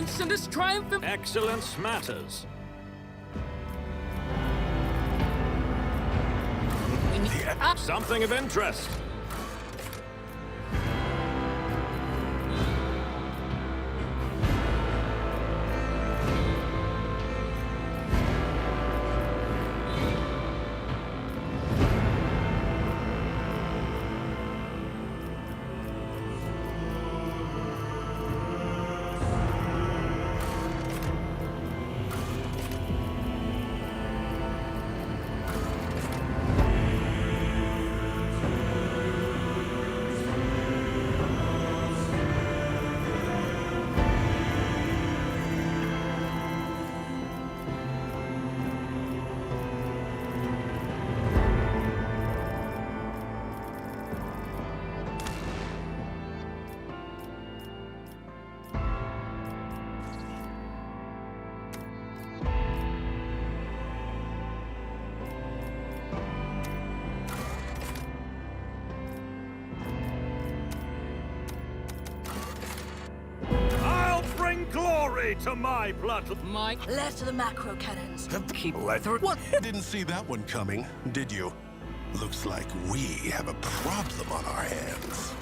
mention this triumphant... Excellence matters. We need... Something of interest. Glory to my blood! My... Left to the macro cannons. Keep... What? Didn't see that one coming, did you? Looks like we have a problem on our hands.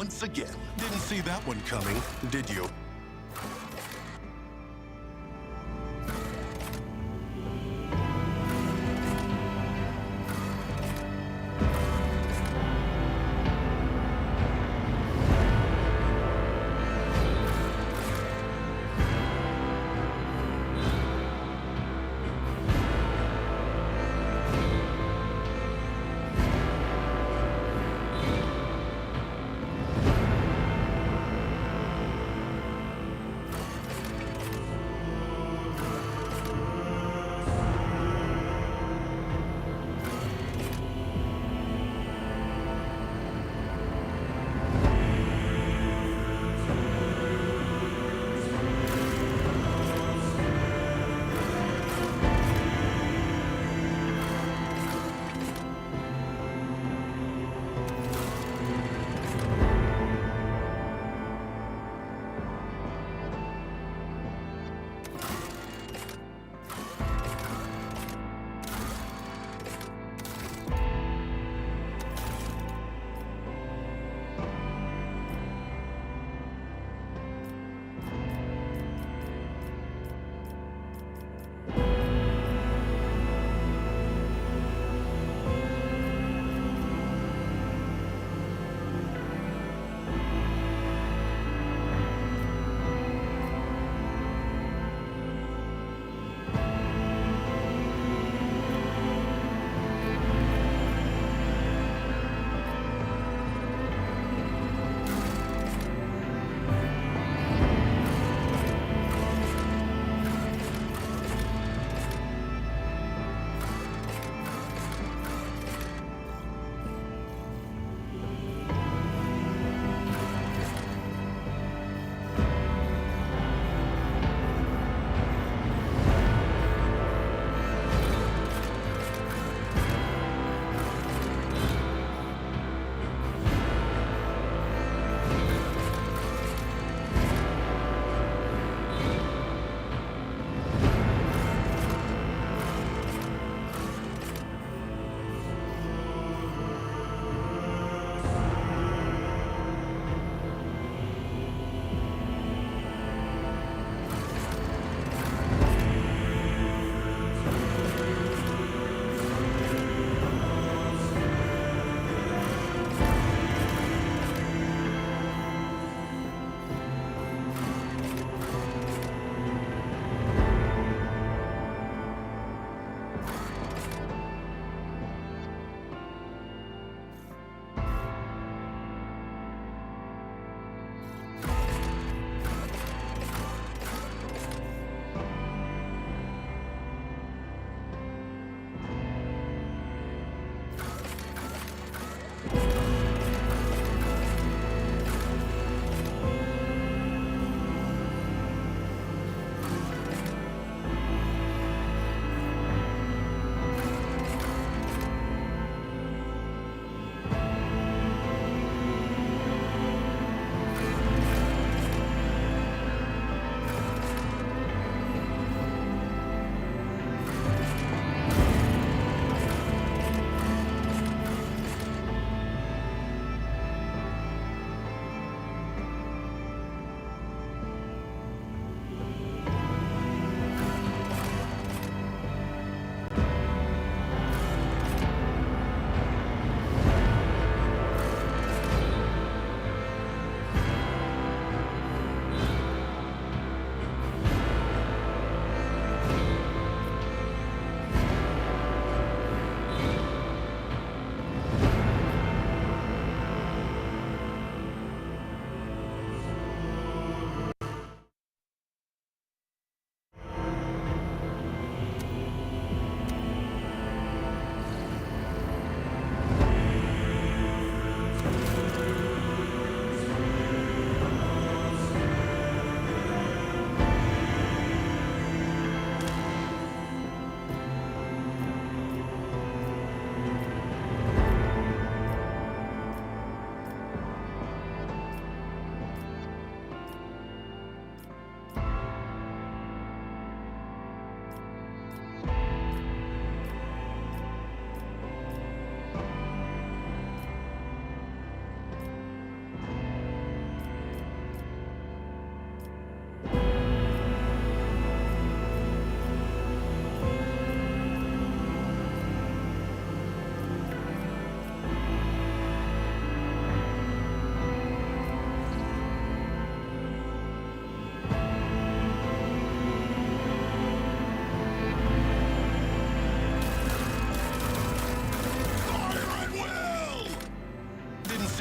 once again. Didn't see that one coming, did you?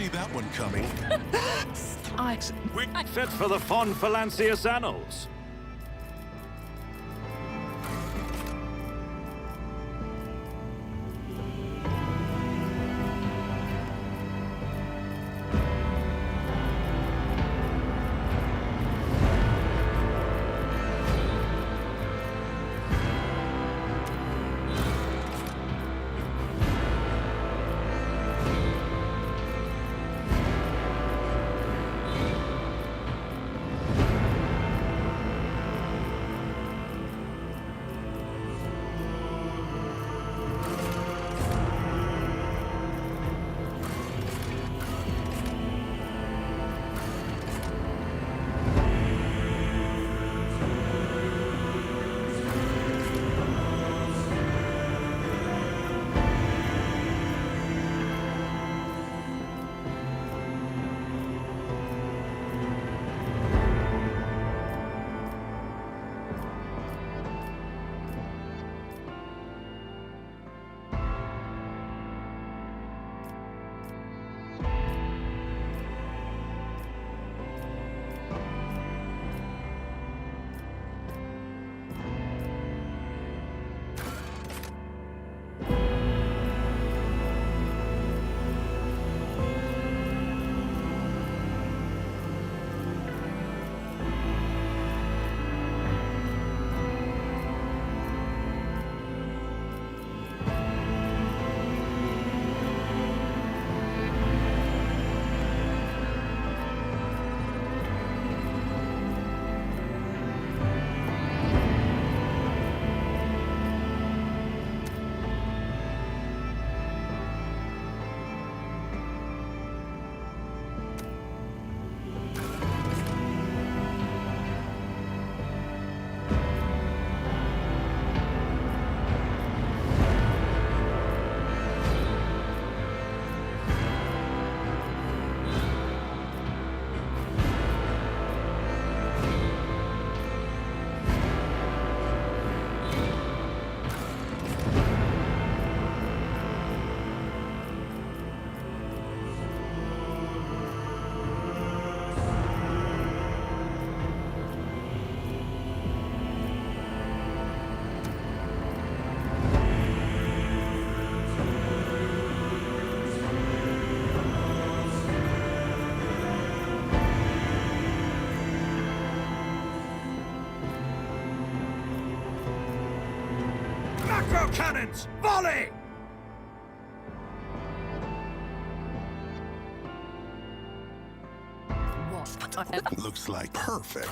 see that one coming. We fit for the Von Phalancius annals. Macro cannons! Volley! Looks like perfect.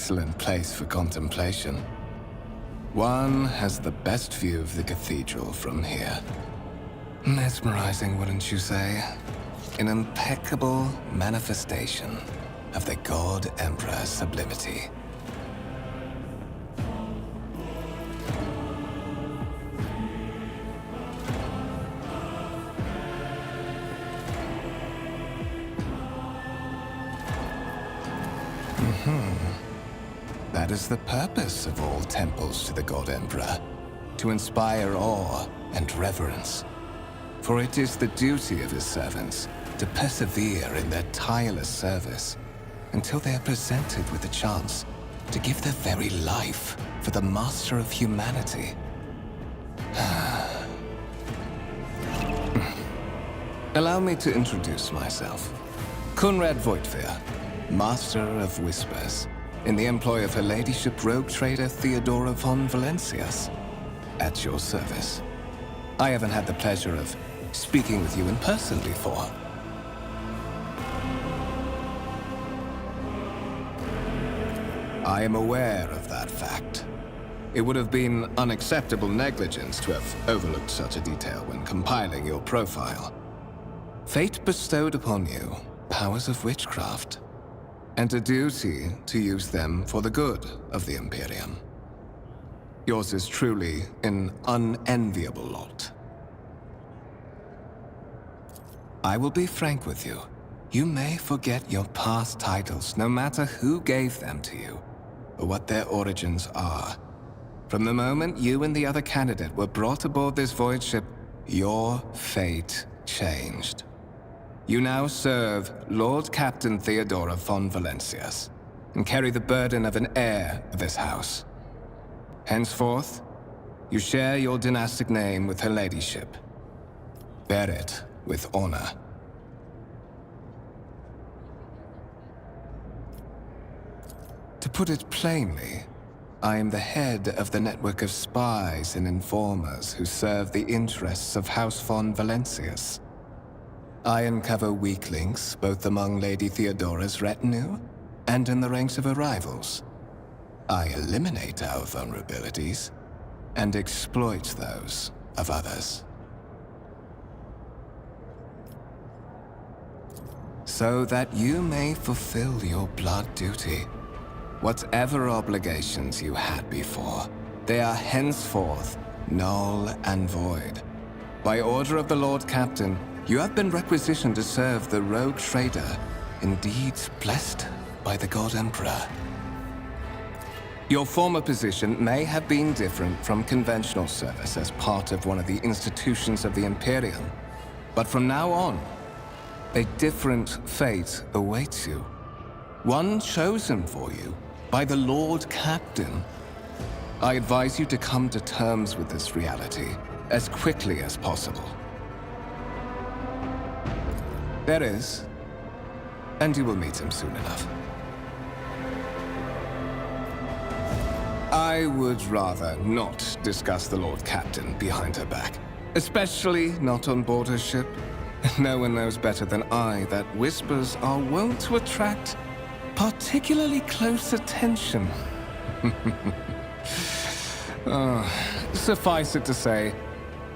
excellent place for contemplation. One has the best view of the cathedral from here. Mesmerizing, wouldn't you say? An impeccable manifestation of the God Emperor's sublimity. That is the purpose of all temples to the God Emperor, to inspire awe and reverence. For it is the duty of his servants to persevere in their tireless service until they are presented with the chance to give their very life for the master of humanity. Allow me to introduce myself. Conrad Voigtveer, Master of Whispers, in the employ of Her Ladyship Rogue Trader Theodora von Valencias, at your service. I haven't had the pleasure of speaking with you in person before. I am aware of that fact. It would have been unacceptable negligence to have overlooked such a detail when compiling your profile. Fate bestowed upon you powers of witchcraft, and a duty to use them for the good of the Imperium. Yours is truly an unenviable lot. I will be frank with you. You may forget your past titles, no matter who gave them to you, or what their origins are. From the moment you and the other candidate were brought aboard this voyage ship, your fate changed. You now serve Lord Captain Theodora von Valencias, and carry the burden of an heir of this house. Henceforth, you share your dynastic name with Her Ladyship. Bear it with honor. To put it plainly, I am the head of the network of spies and informers who serve the interests of House von Valencias. I uncover weak links both among Lady Theodora's retinue and in the ranks of her rivals. I eliminate our vulnerabilities and exploit those of others. So that you may fulfill your blood duty. Whatever obligations you had before, they are henceforth null and void. By order of the Lord Captain, you have been requisitioned to serve the Rogue Trader, indeed blessed by the God Emperor. Your former position may have been different from conventional service as part of one of the institutions of the Imperium, but from now on, a different fate awaits you. One chosen for you by the Lord Captain. I advise you to come to terms with this reality as quickly as possible. There is, and you will meet him soon enough. I would rather not discuss the Lord Captain behind her back, especially not on board her ship. No one knows better than I that whispers are wont to attract particularly close attention. Suffice it to say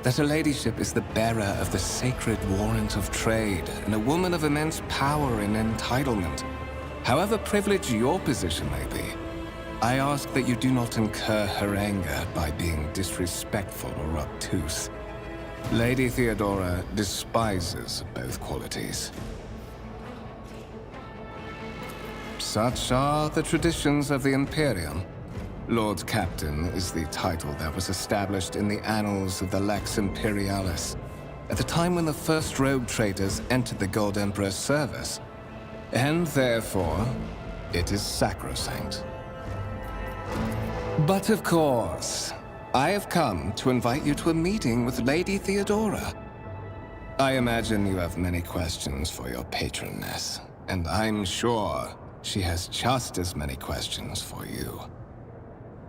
that Her Ladyship is the bearer of the sacred warrant of trade and a woman of immense power and entitlement. However privileged your position may be, I ask that you do not incur her anger by being disrespectful or obtuse. Lady Theodora despises both qualities. Such are the traditions of the Imperium. Lord Captain is the title that was established in the annals of the Lex Imperialis, at the time when the first rogue traders entered the God Emperor's service, and therefore, it is sacrosanct. But of course, I have come to invite you to a meeting with Lady Theodora. I imagine you have many questions for your patroness, and I'm sure she has just as many questions for you.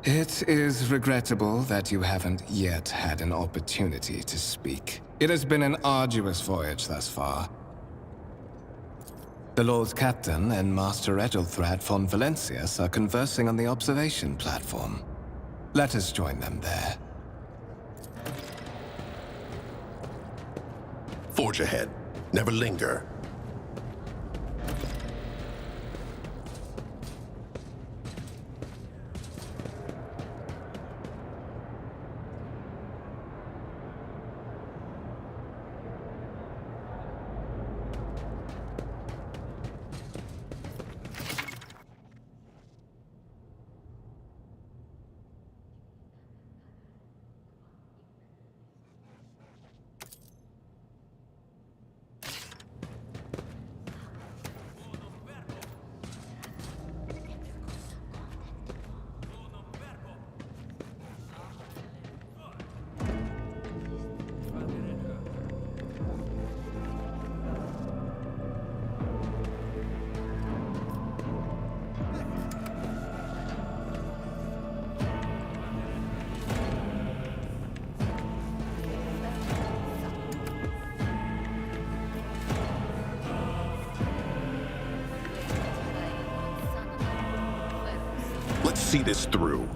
It is regrettable that you haven't yet had an opportunity to speak. It has been an arduous voyage thus far. The Lord Captain and Master Ethelthrad von Valencius are conversing on the observation platform. Let us join them there. Forge ahead. Never linger. Let's see this through.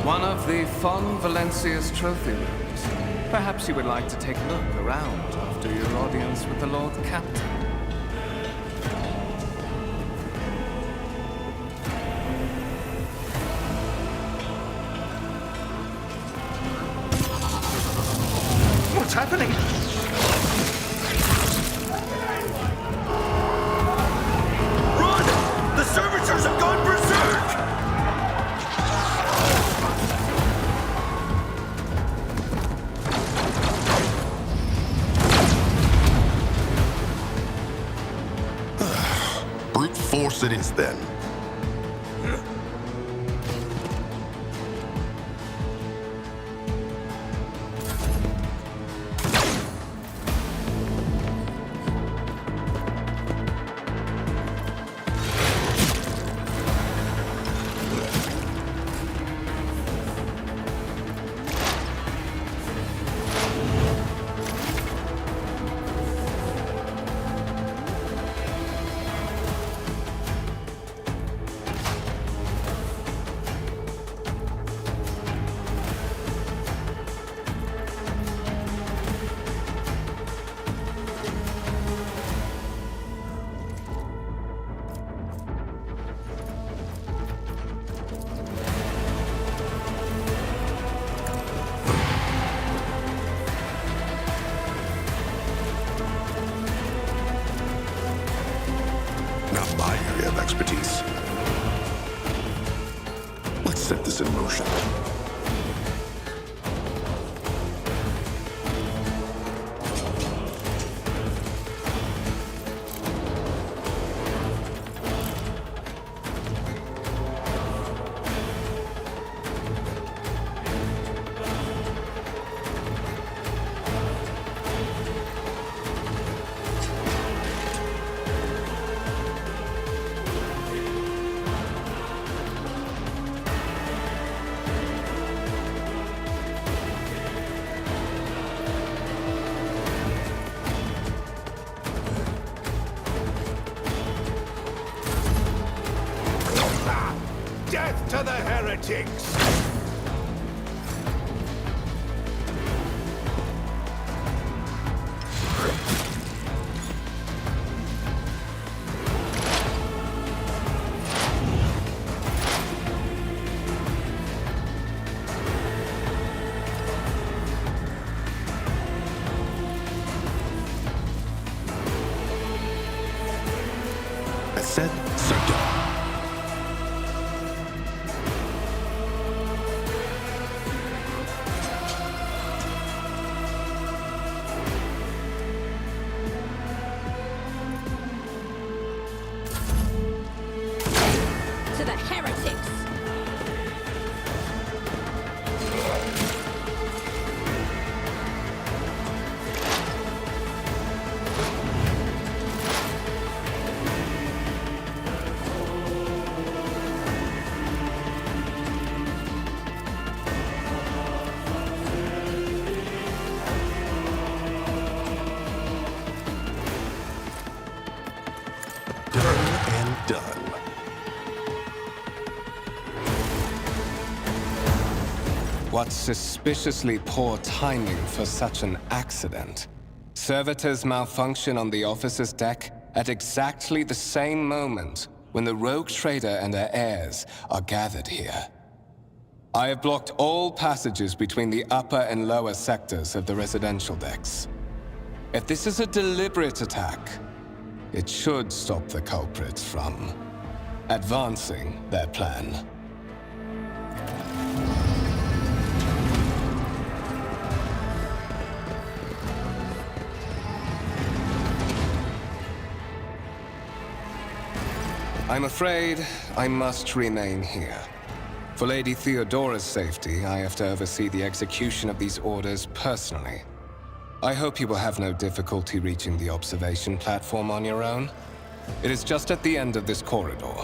One of the von Valencius trophy rooms. Perhaps you would like to take a look around after your audience with the Lord Captain. What's happening? Run! The servitors have gone berserk! Brute force it is then. Not my area of expertise. Let's set this in motion. Death to the heretics! Set, Sector. to the heretics! Done. What suspiciously poor timing for such an accident. Servitors malfunction on the officer's deck at exactly the same moment when the rogue trader and her heirs are gathered here. I have blocked all passages between the upper and lower sectors of the residential decks. If this is a deliberate attack, it should stop the culprits from advancing their plan. I'm afraid I must remain here. For Lady Theodora's safety, I have to oversee the execution of these orders personally. I hope you will have no difficulty reaching the observation platform on your own. It is just at the end of this corridor.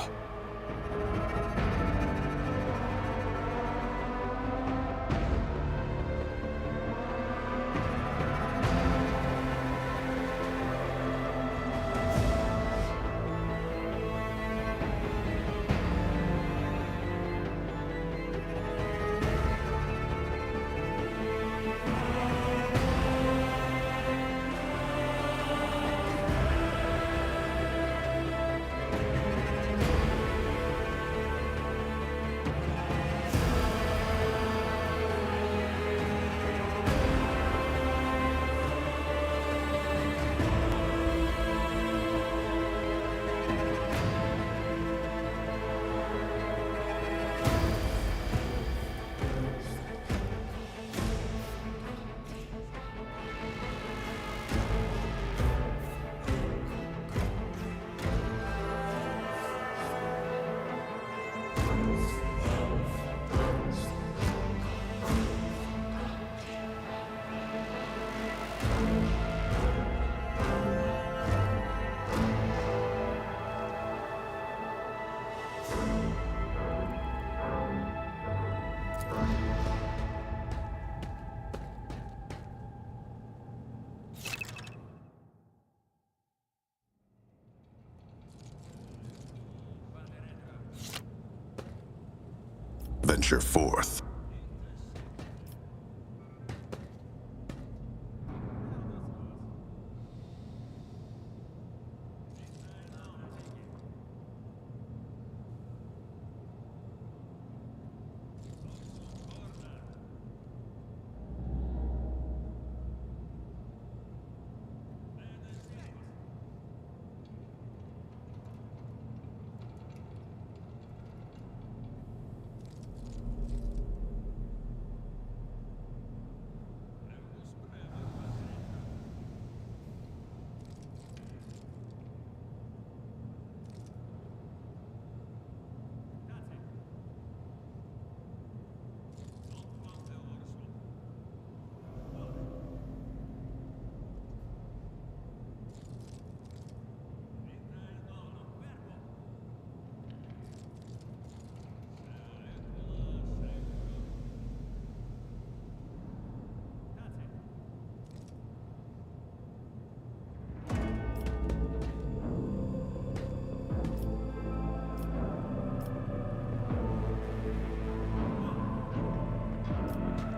Venture forth.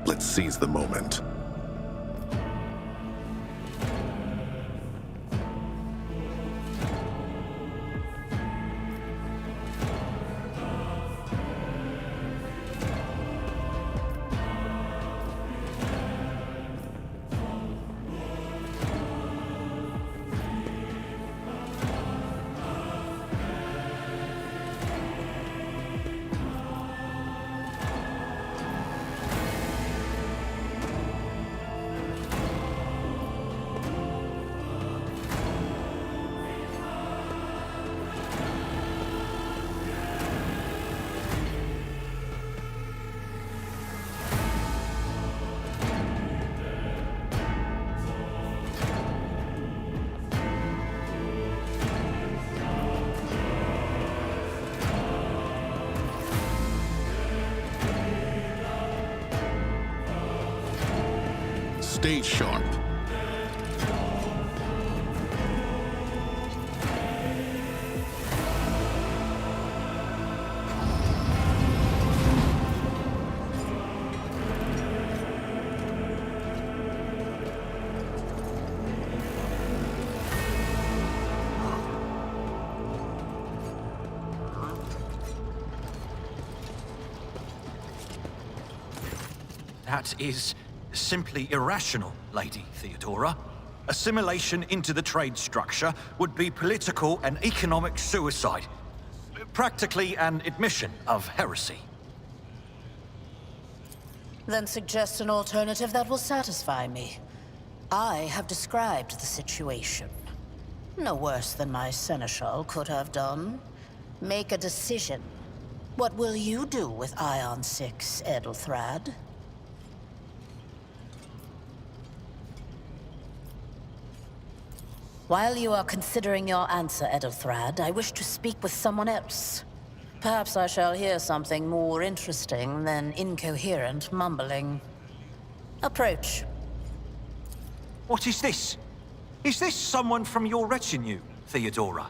Let's seize the moment. Stay sharp. That is simply irrational, Lady Theodora. Assimilation into the trade structure would be political and economic suicide. Practically an admission of heresy. Then suggest an alternative that will satisfy me. I have described the situation. No worse than my seneschal could have done. Make a decision. What will you do with Ion 6, Edelthrad? While you are considering your answer, Edelthrad, I wish to speak with someone else. Perhaps I shall hear something more interesting than incoherent mumbling. Approach. What is this? Is this someone from your retinue, Theodora?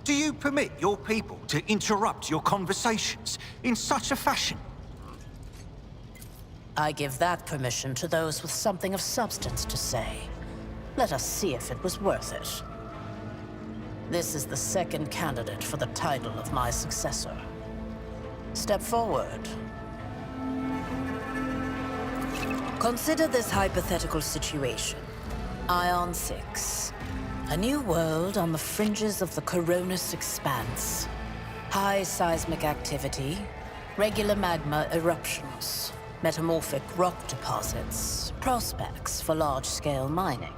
Do you permit your people to interrupt your conversations in such a fashion? I give that permission to those with something of substance to say. Let us see if it was worth it. This is the second candidate for the title of my successor. Step forward. Consider this hypothetical situation. Ion 6. A new world on the fringes of the Koronus expanse. High seismic activity, regular magma eruptions, metamorphic rock deposits, prospects for large-scale mining.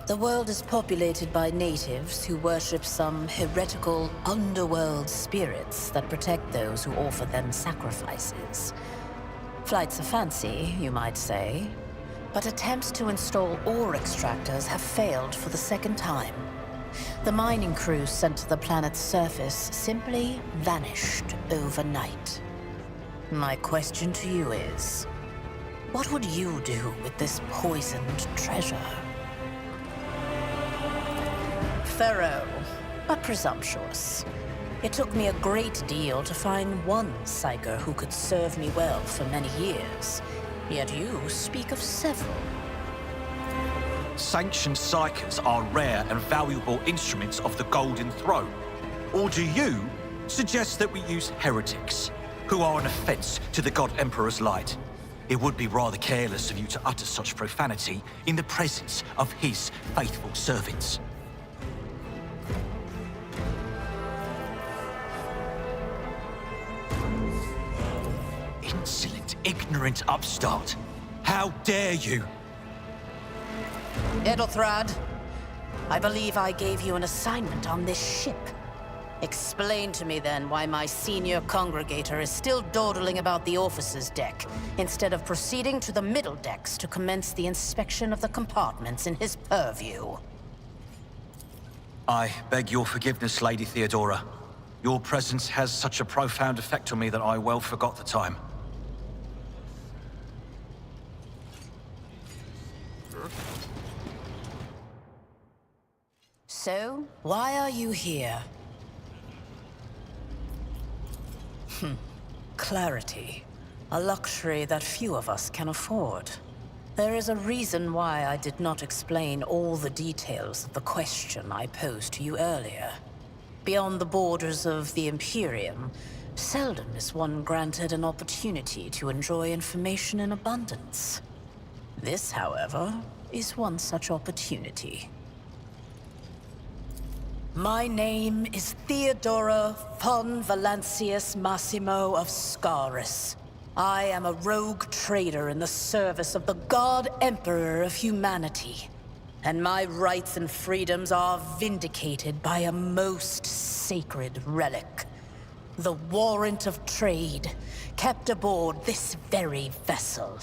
The world is populated by natives who worship some heretical underworld spirits that protect those who offer them sacrifices. Flights of fancy, you might say, but attempts to install ore extractors have failed for the second time. The mining crews sent to the planet's surface simply vanished overnight. My question to you is, what would you do with this poisoned treasure? Thorough, but presumptuous. It took me a great deal to find one psyker who could serve me well for many years. Yet you speak of several. Sanctioned psykers are rare and valuable instruments of the Golden Throne. Or do you suggest that we use heretics, who are an offense to the God Emperor's light? It would be rather careless of you to utter such profanity in the presence of his faithful servants. Insolent, ignorant upstart. How dare you? Edelthrad, I believe I gave you an assignment on this ship. Explain to me then why my senior congregator is still dawdling about the officer's deck, instead of proceeding to the middle decks to commence the inspection of the compartments in his purview. I beg your forgiveness, Lady Theodora. Your presence has such a profound effect on me that I well forgot the time. So, why are you here? Clarity. A luxury that few of us can afford. There is a reason why I did not explain all the details of the question I posed to you earlier. Beyond the borders of the Imperium, seldom is one granted an opportunity to enjoy information in abundance. This, however, is one such opportunity. My name is Theodora von Valancius Massimo of Scaris. I am a rogue trader in the service of the God Emperor of humanity. And my rights and freedoms are vindicated by a most sacred relic. The warrant of trade, kept aboard this very vessel.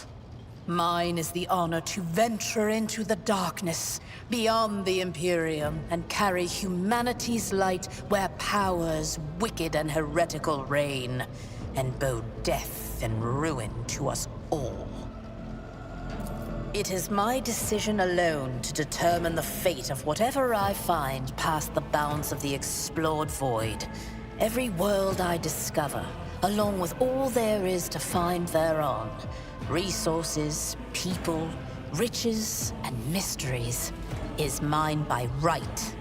Mine is the honor to venture into the darkness, beyond the Imperium, and carry humanity's light where powers wicked and heretical reign, and bow death and ruin to us all. It is my decision alone to determine the fate of whatever I find past the bounds of the explored void. Every world I discover, along with all there is to find thereon. Resources, people, riches, and mysteries, is mine by right.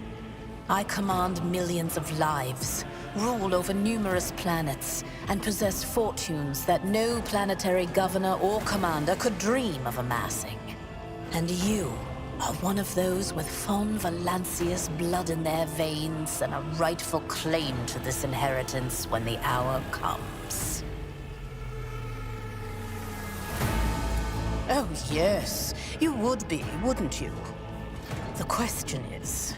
I command millions of lives, rule over numerous planets, and possess fortunes that no planetary governor or commander could dream of amassing. And you are one of those with von Valancius blood in their veins and a rightful claim to this inheritance when the hour comes. Oh yes, you would be, wouldn't you? The question is,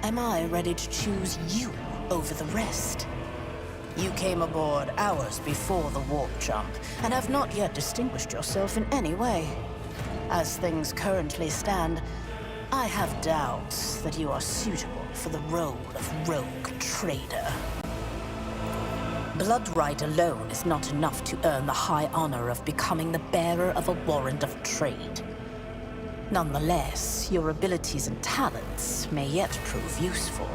am I ready to choose you over the rest? You came aboard hours before the warp jump, and have not yet distinguished yourself in any way. As things currently stand, I have doubts that you are suitable for the role of rogue trader. Blood right alone is not enough to earn the high honor of becoming the bearer of a warrant of trade. Nonetheless, your abilities and talents may yet prove useful.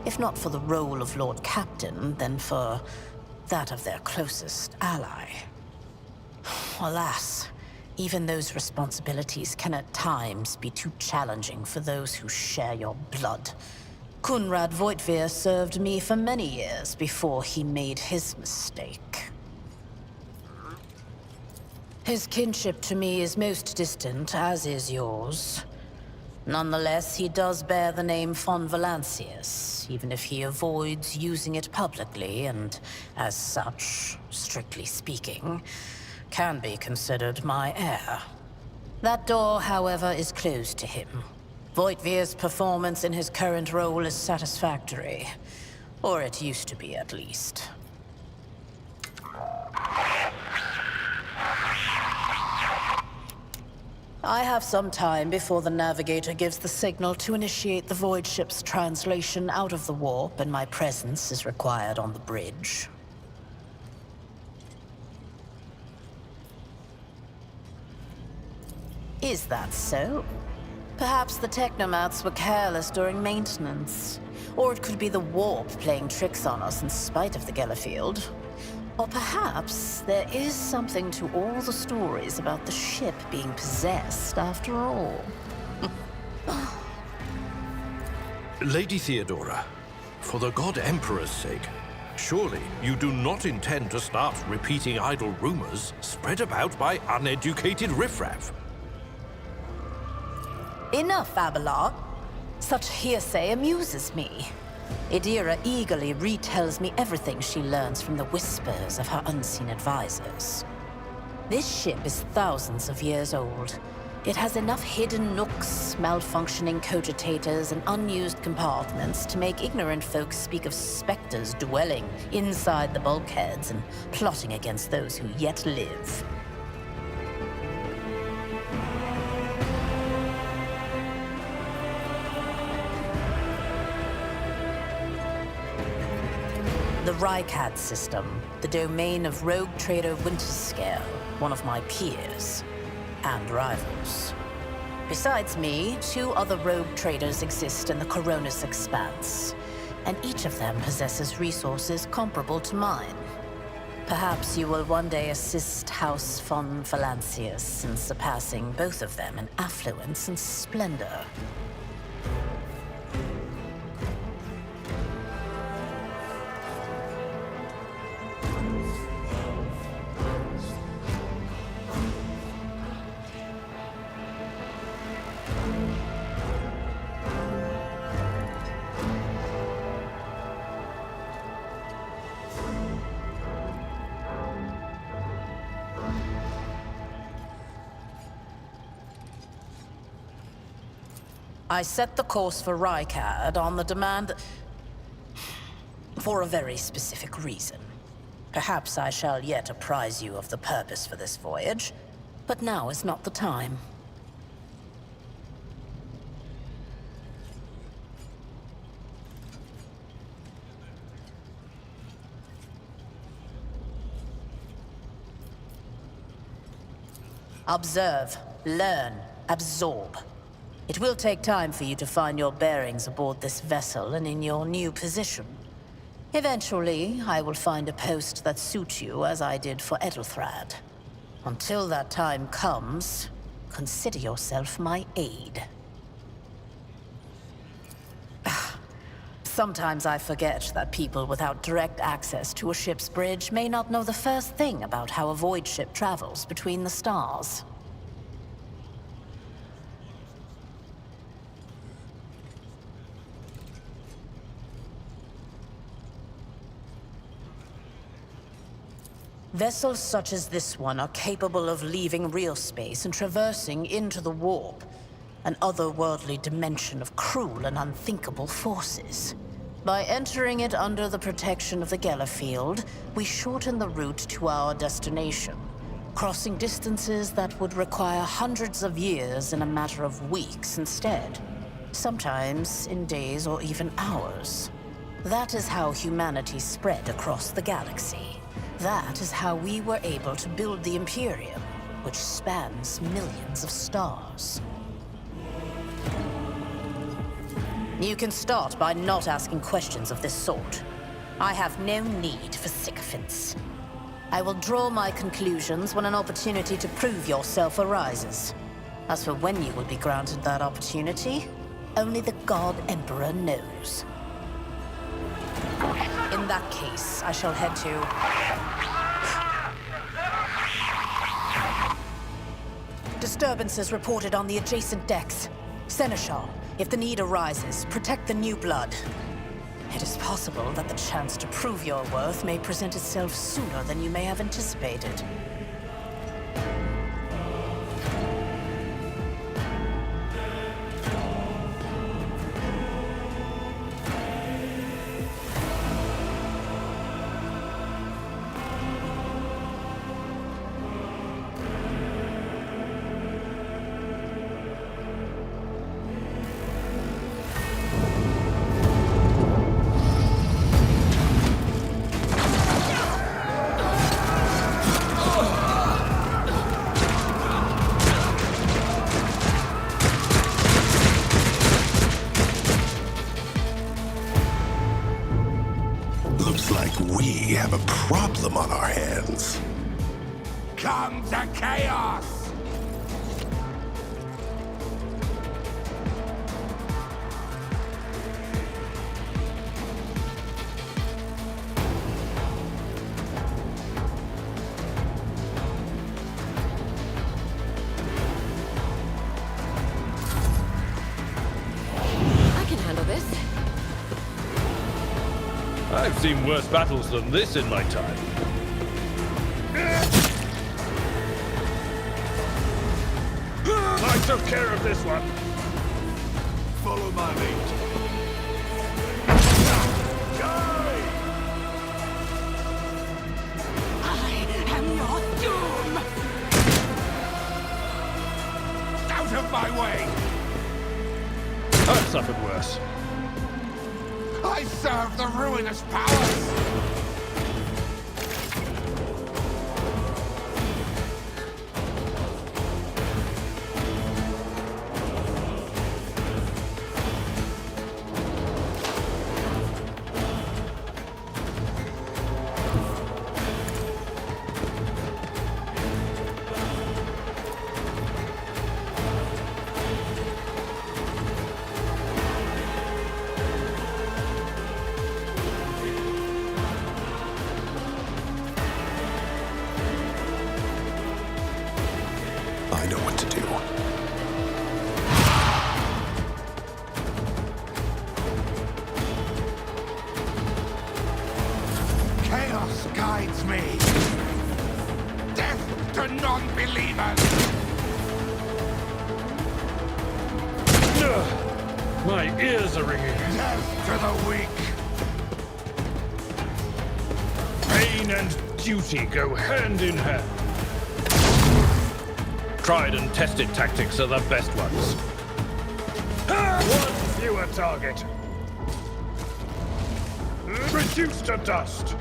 If not for the role of Lord Captain, then for that of their closest ally. Alas, even those responsibilities can at times be too challenging for those who share your blood. Kunrad Voitvir served me for many years before he made his mistake. His kinship to me is most distant, as is yours. Nonetheless, he does bear the name von Valancius, even if he avoids using it publicly, and as such, strictly speaking, can be considered my heir. That door, however, is closed to him. Voitvir's performance in his current role is satisfactory. Or it used to be, at least. I have some time before the navigator gives the signal to initiate the void ship's translation out of the warp, and my presence is required on the bridge. Is that so? Perhaps the technomats were careless during maintenance. Or it could be the warp playing tricks on us in spite of the Gellerfield. Or perhaps there is something to all the stories about the ship being possessed after all. Lady Theodora, for the God Emperor's sake, surely you do not intend to start repeating idle rumors spread about by uneducated riffraff. Enough, Abelard. Such hearsay amuses me. Idira eagerly retells me everything she learns from the whispers of her unseen advisors. This ship is thousands of years old. It has enough hidden nooks, malfunctioning cogitators, and unused compartments to make ignorant folks speak of specters dwelling inside the bulkheads and plotting against those who yet live. The Rykad system, the domain of rogue trader Winterscale, one of my peers, and rivals. Besides me, 2 other rogue traders exist in the Koronus expanse, and each of them possesses resources comparable to mine. Perhaps you will one day assist House von Valancius in surpassing both of them in affluence and splendor. I set the course for Rykad on the demand for a very specific reason. Perhaps I shall yet apprise you of the purpose for this voyage, but now is not the time. Observe. Learn. Absorb. It will take time for you to find your bearings aboard this vessel and in your new position. Eventually, I will find a post that suits you as I did for Edelthrad. Until that time comes, consider yourself my aide. Sometimes I forget that people without direct access to a ship's bridge may not know the first thing about how a void ship travels between the stars. Vessels such as this one are capable of leaving real space and traversing into the warp, an otherworldly dimension of cruel and unthinkable forces. By entering it under the protection of the Gellerfield, we shorten the route to our destination, crossing distances that would require hundreds of years in a matter of weeks instead, sometimes in days or even hours. That is how humanity spread across the galaxy. That is how we were able to build the Imperium, which spans millions of stars. You can start by not asking questions of this sort. I have no need for sycophants. I will draw my conclusions when an opportunity to prove yourself arises. As for when you will be granted that opportunity, only the God Emperor knows. In that case, I shall head to... Disturbances reported on the adjacent decks. Seneschal, if the need arises, protect the new blood. It is possible that the chance to prove your worth may present itself sooner than you may have anticipated. Looks like we have a problem on our hands. Come to chaos! I can handle this. I've seen worse battles than this in my time. I took care of this one. Follow my lead. I am your doom! Out of my way! I've suffered worse. I serve the ruinous powers! I know what to do. Chaos guides me! Death to non-believers! My ears are ringing. Death to the weak! Pain and duty go hand in hand. Tried and tested tactics are the best ones. One fewer target. Reduced to dust.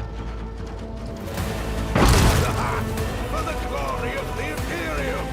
For the glory of the Imperium!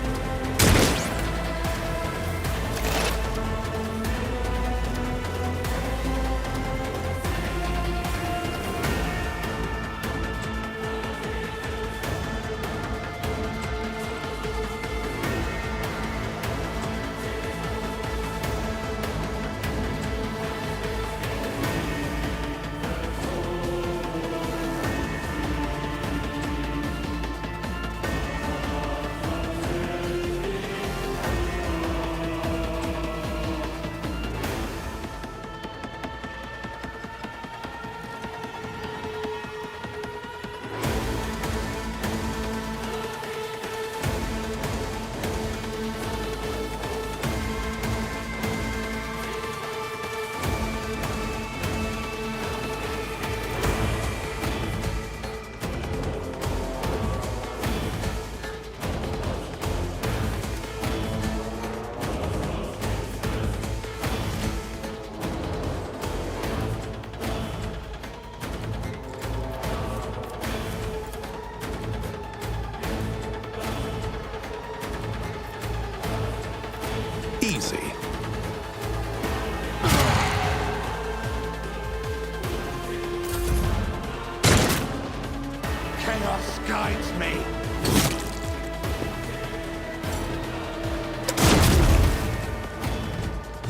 Chaos guides me.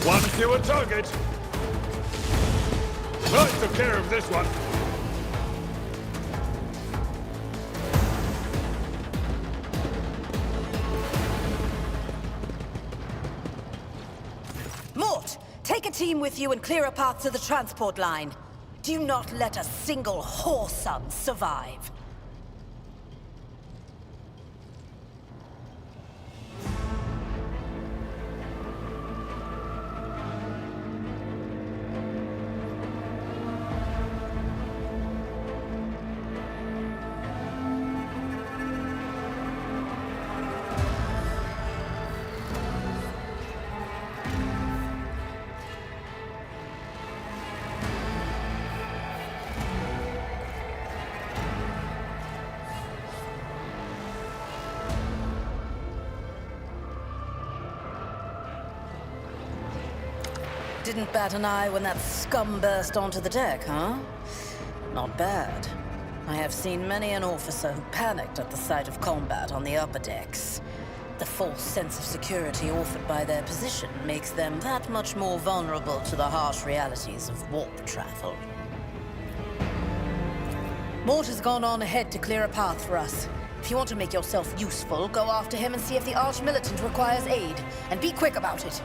One fewer target. I took care of this one. Mort, take a team with you and clear a path to the transport line. Do not let a single whoreson survive. Didn't bat an eye when that scum burst onto the deck, huh? Not bad. I have seen many an officer who panicked at the sight of combat on the upper decks. The false sense of security offered by their position makes them that much more vulnerable to the harsh realities of warp travel. Mort has gone on ahead to clear a path for us. If you want to make yourself useful, go after him and see if the Arch-Militant requires aid. And be quick about it.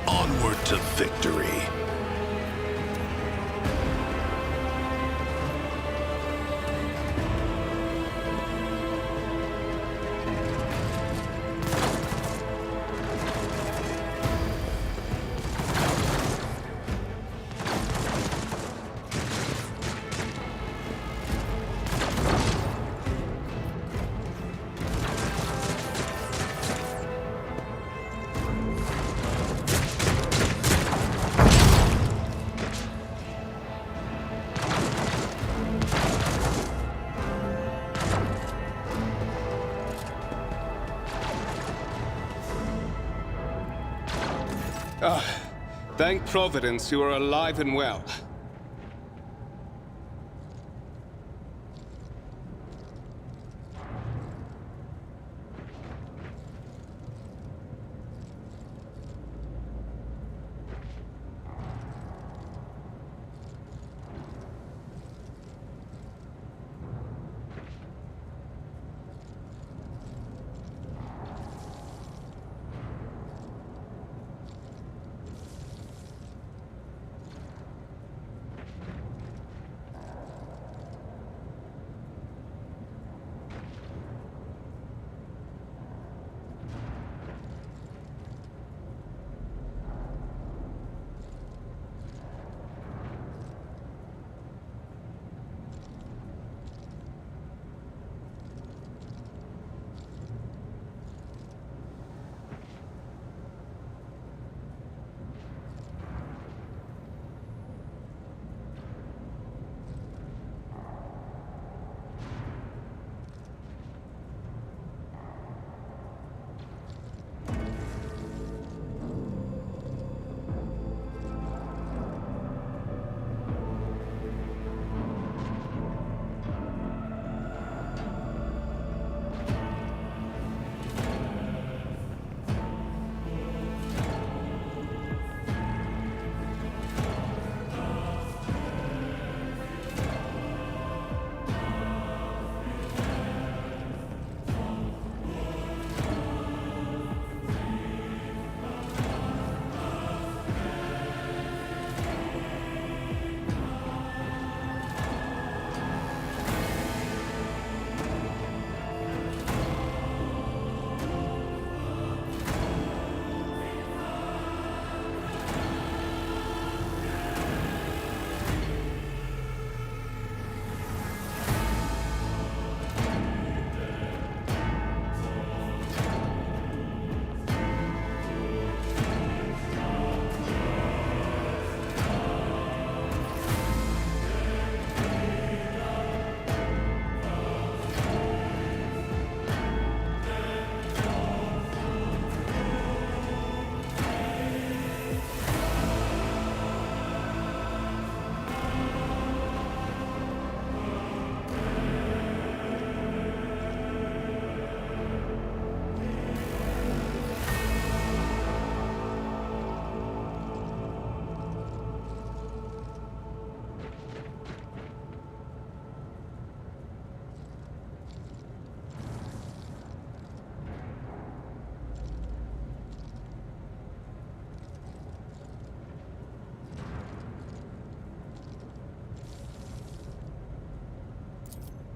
Onward to victory. Thank Providence you are alive and well.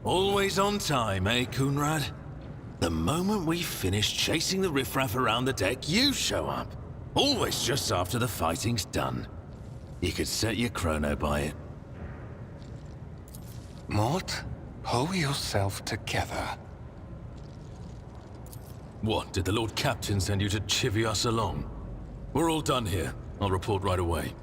Always on time, eh, Coonrad? The moment we finish chasing the riffraff around the deck, you show up. Always just after the fighting's done. You could set your chrono by it. Mort, pull yourself together. What, did the Lord Captain send you to chivvy us along? We're all done here. I'll report right away.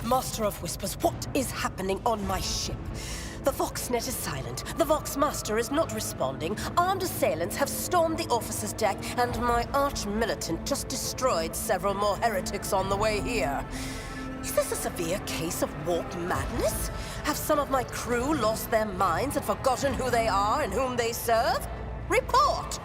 Master of Whispers, what is happening on my ship? The Voxnet is silent. The Vox Master is not responding. Armed assailants have stormed the officer's deck, and my arch-militant just destroyed several more heretics on the way here. Is this a severe case of warp madness? Have some of my crew lost their minds and forgotten who they are and whom they serve? Report!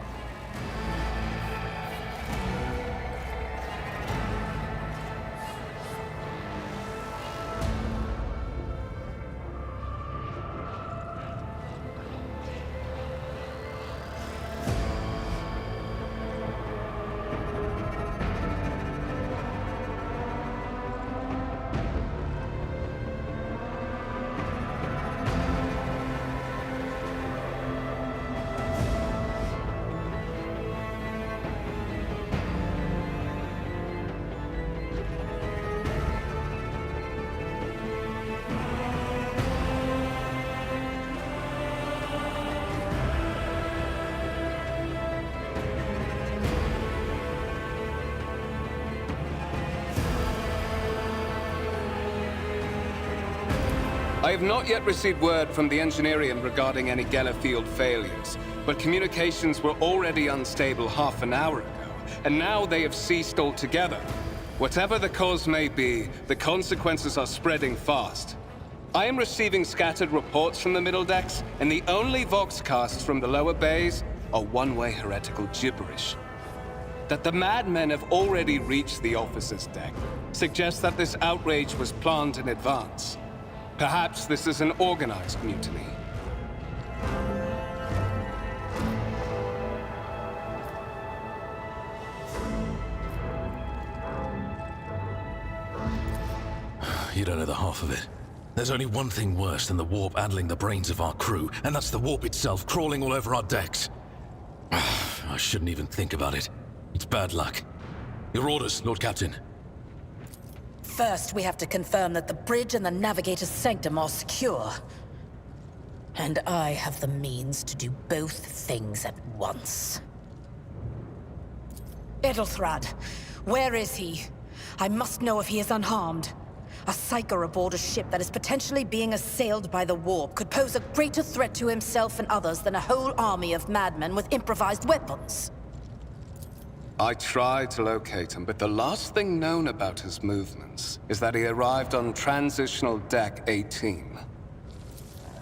I have not yet received word from the Engineerium regarding any Gellerfield failures, but communications were already unstable half an hour ago, and now they have ceased altogether. Whatever the cause may be, the consequences are spreading fast. I am receiving scattered reports from the middle decks, and the only voxcasts from the lower bays are one-way heretical gibberish. That the madmen have already reached the officer's deck suggests that this outrage was planned in advance. Perhaps this is an organized mutiny. You don't know the half of it. There's only one thing worse than the warp addling the brains of our crew, and that's the warp itself crawling all over our decks. I shouldn't even think about it. It's bad luck. Your orders, Lord Captain. First, we have to confirm that the bridge and the navigator's sanctum are secure. And I have the means to do both things at once. Edelthrad, where is he? I must know if he is unharmed. A psyker aboard a ship that is potentially being assailed by the warp could pose a greater threat to himself and others than a whole army of madmen with improvised weapons. I tried to locate him, but the last thing known about his movements is that he arrived on Transitional Deck 18.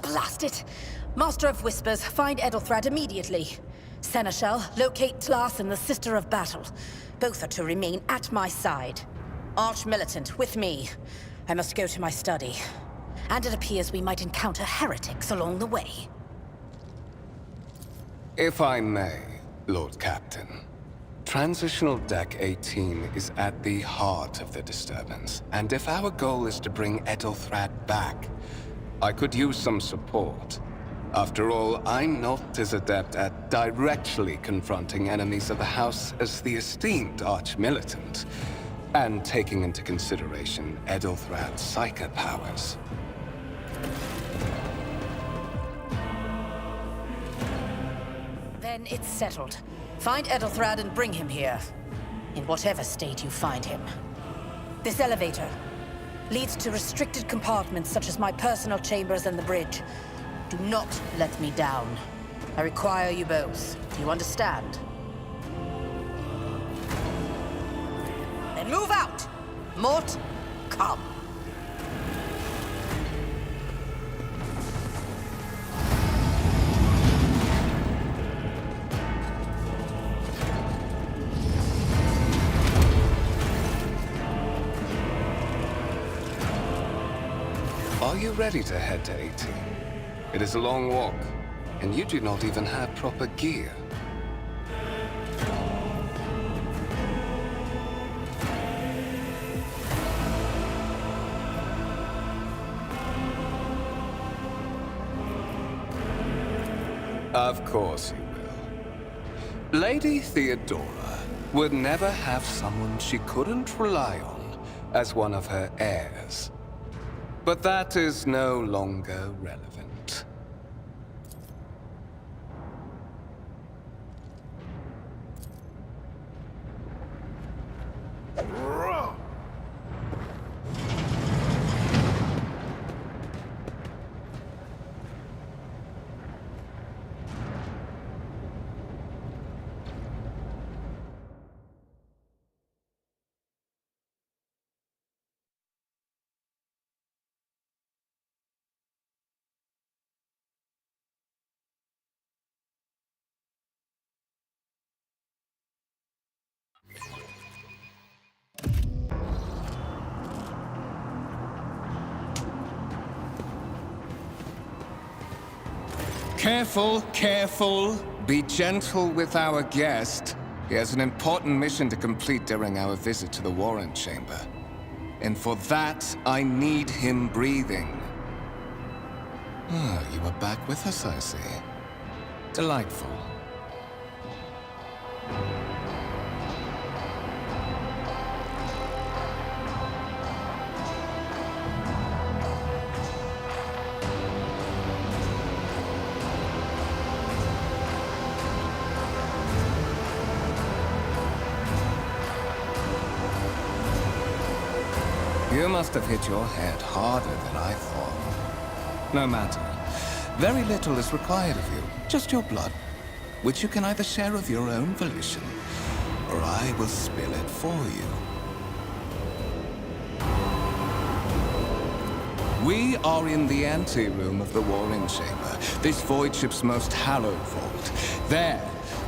Blast it! Master of Whispers, find Edelthrad immediately. Seneschal, locate Tlas and the Sister of Battle. Both are to remain at my side. Arch-militant, with me. I must go to my study. And it appears we might encounter heretics along the way. If I may, Lord Captain. Transitional Deck 18 is at the heart of the disturbance, and if our goal is to bring Edelthrad back, I could use some support. After all, I'm not as adept at directly confronting enemies of the House as the esteemed Arch-Militant, and taking into consideration Edelthrad's psyker powers. Then it's settled. Find Edelthrad and bring him here. In whatever state you find him. This elevator leads to restricted compartments such as my personal chambers and the bridge. Do not let me down. I require you both. Do you understand? Then move out! Mort, come. Are you ready to head to 18? It is a long walk, and you do not even have proper gear. Of course you will. Lady Theodora would never have someone she couldn't rely on as one of her heirs. But that is no longer relevant. Careful, careful. Be gentle with our guest. He has an important mission to complete during our visit to the Warren Chamber. And for that, I need him breathing. Ah, you are back with us, I see. Delightful. You must have hit your head harder than I thought. No matter. Very little is required of you. Just your blood, which you can either share of your own volition, or I will spill it for you. We are in the anteroom of the Warren Chamber, this void ship's most hallowed vault. There,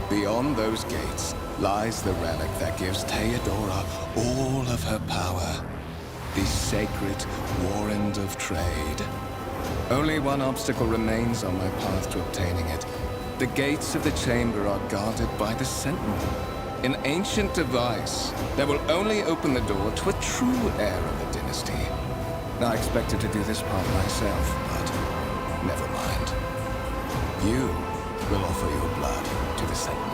beyond those gates, lies the relic that gives Theodora all of her power. The sacred warrant of trade. Only one obstacle remains on my path to obtaining it. The gates of the chamber are guarded by the Sentinel, an ancient device that will only open the door to a true heir of the dynasty. I expected to do this part myself, but never mind. You will offer your blood to the Sentinel.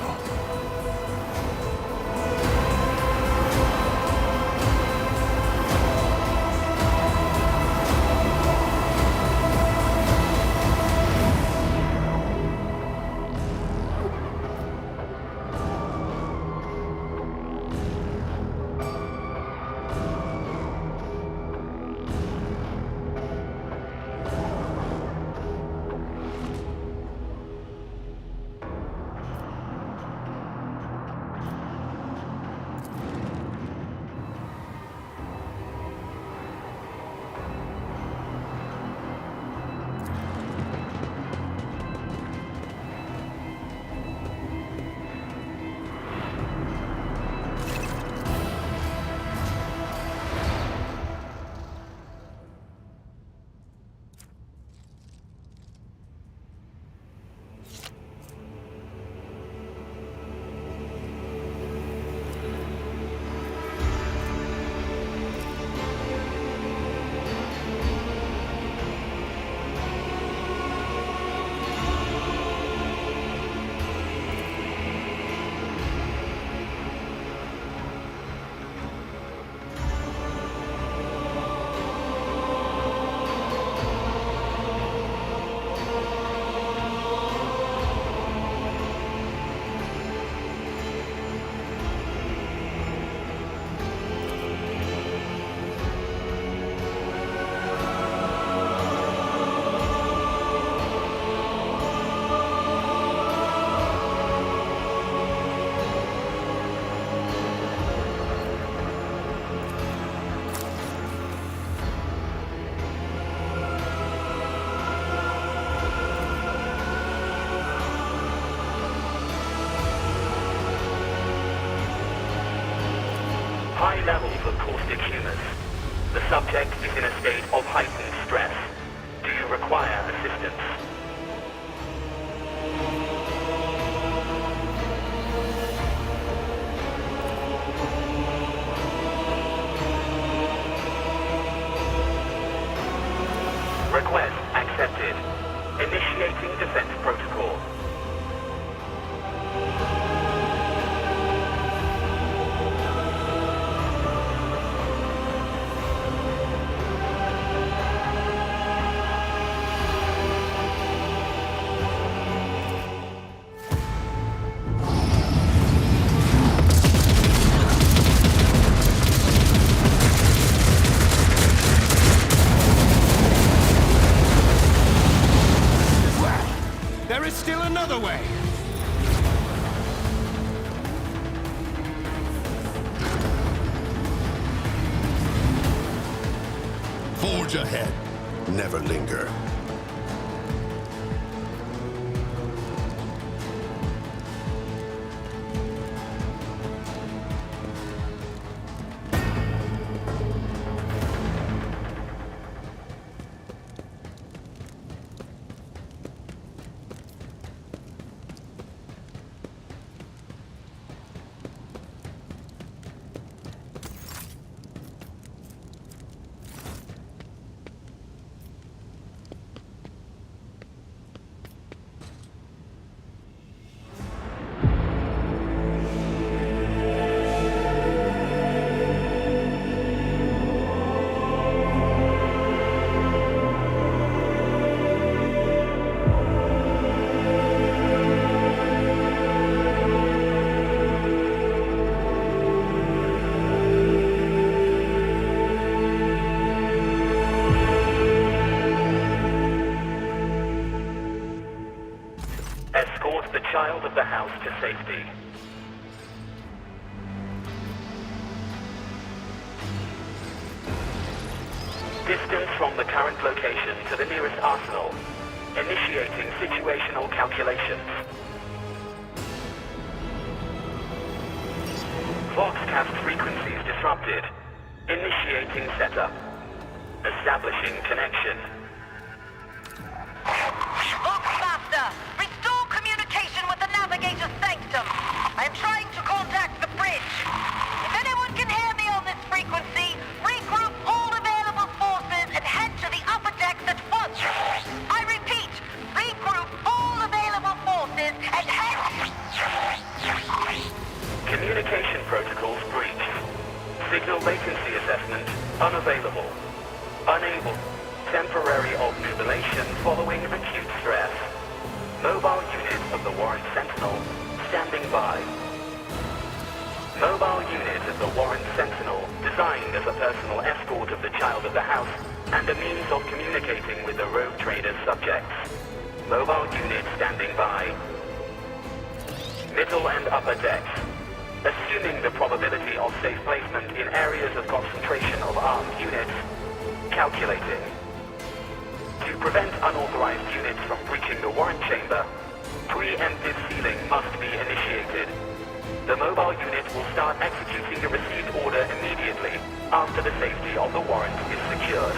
High levels of caustic humors. The subject is in a state of heightened stress. require assistance. Request accepted. Initiating defense protocol. There is still another way! Forge ahead. Never linger. Escort the child of the house to safety. Distance from the current location to the nearest arsenal. Initiating situational calculations. Voxcast frequencies disrupted. Initiating setup. Establishing connection. Master, restore communication with the Navigator's Sanctum. I am trying to contact the bridge. If anyone can hear me on this frequency, regroup all available forces and head to the upper decks at once. I repeat, regroup all available forces and head... Communication protocols breached. Signal latency assessment unavailable. Unable. Temporary obnubilation following acute stress. Mobile unit of the Warrant Sentinel standing by. Mobile unit of the Warrant Sentinel designed as a personal escort of the child of the house and a means of communicating with the rogue trader's subjects. Mobile unit standing by. Middle and upper decks. Assuming the probability of safe placement in areas of concentration of armed units. Calculating. To prevent unauthorized units from breaching the warrant chamber, preemptive sealing must be initiated. The mobile unit will start executing the received order immediately after the safety of the warrant is secured.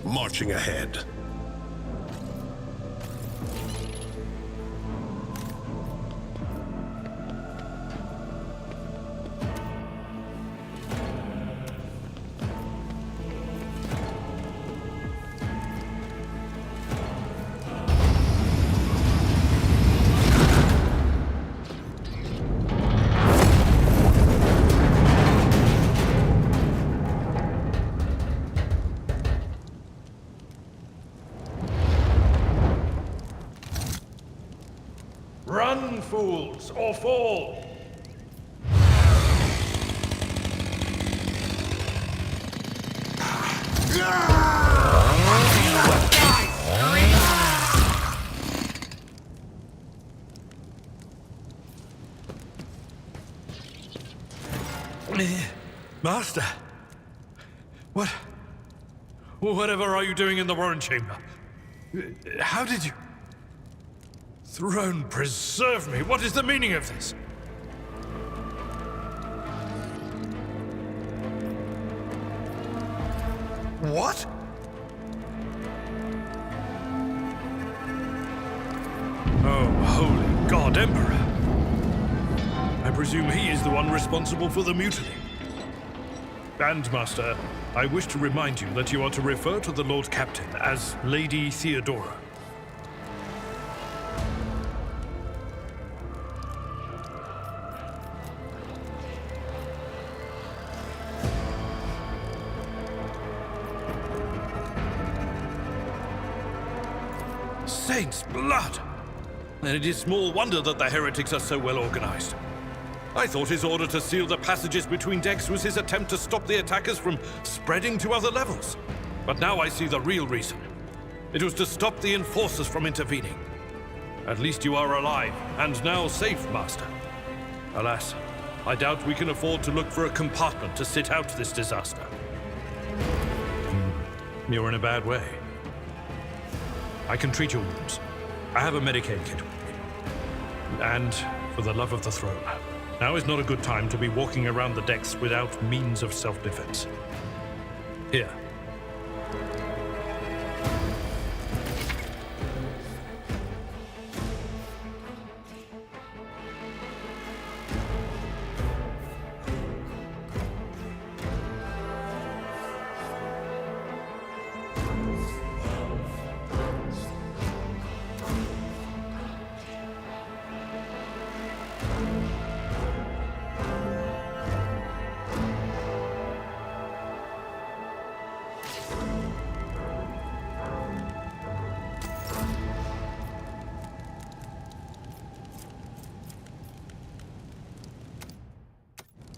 Marching ahead. Run, fools, or fall! Master, Whatever are you doing in the Warren Chamber? How did you... Throne preserve me! What is the meaning of this? What? Oh, holy God, Emperor! I presume he is the one responsible for the mutiny. Bandmaster, I wish to remind you that you are to refer to the Lord Captain as Lady Theodora. Saints' blood! And it is small wonder that the heretics are so well organized. I thought his order to seal the passages between decks was his attempt to stop the attackers from spreading to other levels. But now I see the real reason. It was to stop the enforcers from intervening. At least you are alive, and now safe, Master. Alas, I doubt we can afford to look for a compartment to sit out this disaster. You're in a bad way. I can treat your wounds. I have a Medicaid kit with me. And for the love of the throne, now is not a good time to be walking around the decks without means of self-defense. Here.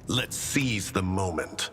Let's seize the moment.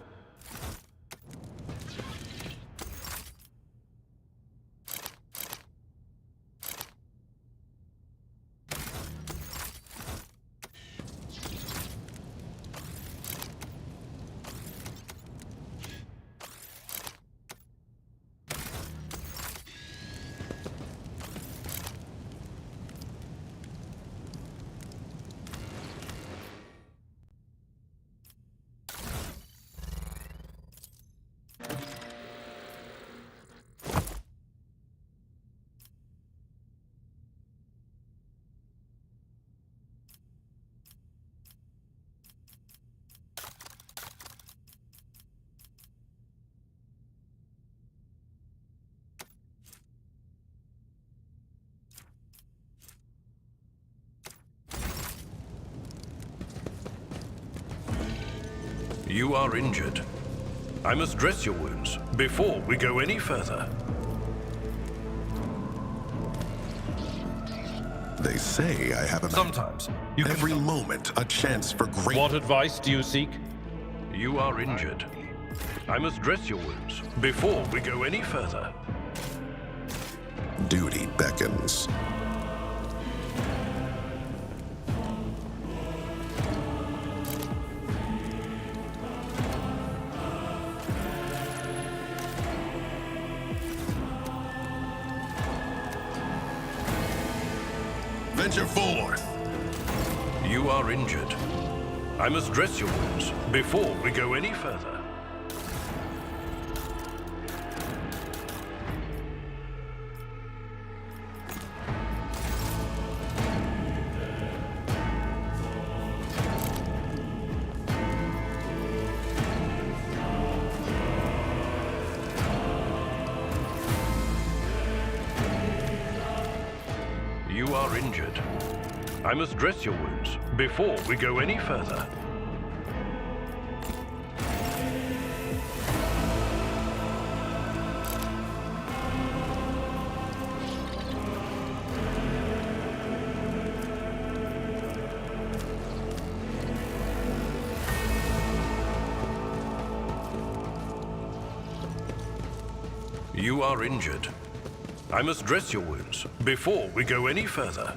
You are injured. I must dress your wounds before we go any further. They say I have Sometimes you every moment a chance for great... What advice do you seek? You are injured. I must dress your wounds before we go any further. Duty beckons. Venture forth. You are injured. I must dress your wounds before we go any further. You are injured. I must dress your wounds before we go any further. You are injured. I must dress your wounds before we go any further.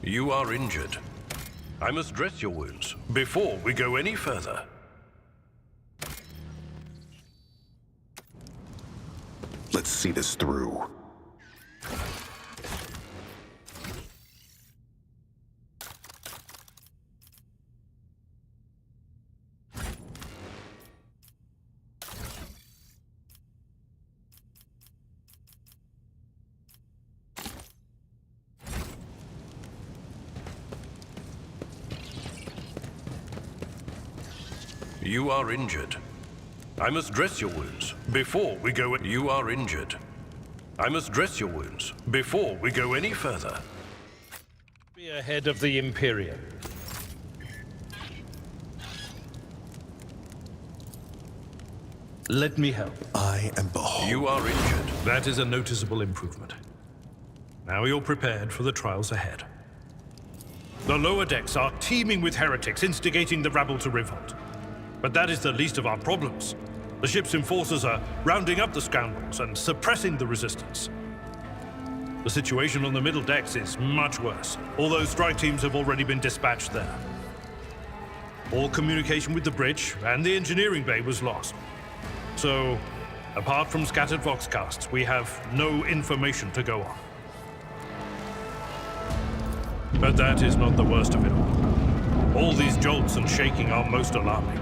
You are injured. I must dress your wounds before we go any further. Let's see this through. You are injured. I must dress your wounds before we go. You are injured. I must dress your wounds before we go any further. Be ahead of the Imperium. Let me help. I am beholden. You are injured. That is a noticeable improvement. Now you're prepared for the trials ahead. The lower decks are teeming with heretics instigating the rabble to revolt. But that is the least of our problems. The ship's enforcers are rounding up the scoundrels and suppressing the resistance. The situation on the middle decks is much worse, although strike teams have already been dispatched there. All communication with the bridge and the engineering bay was lost. So, apart from scattered voxcasts, we have no information to go on. But that is not the worst of it all. All these jolts and shaking are most alarming.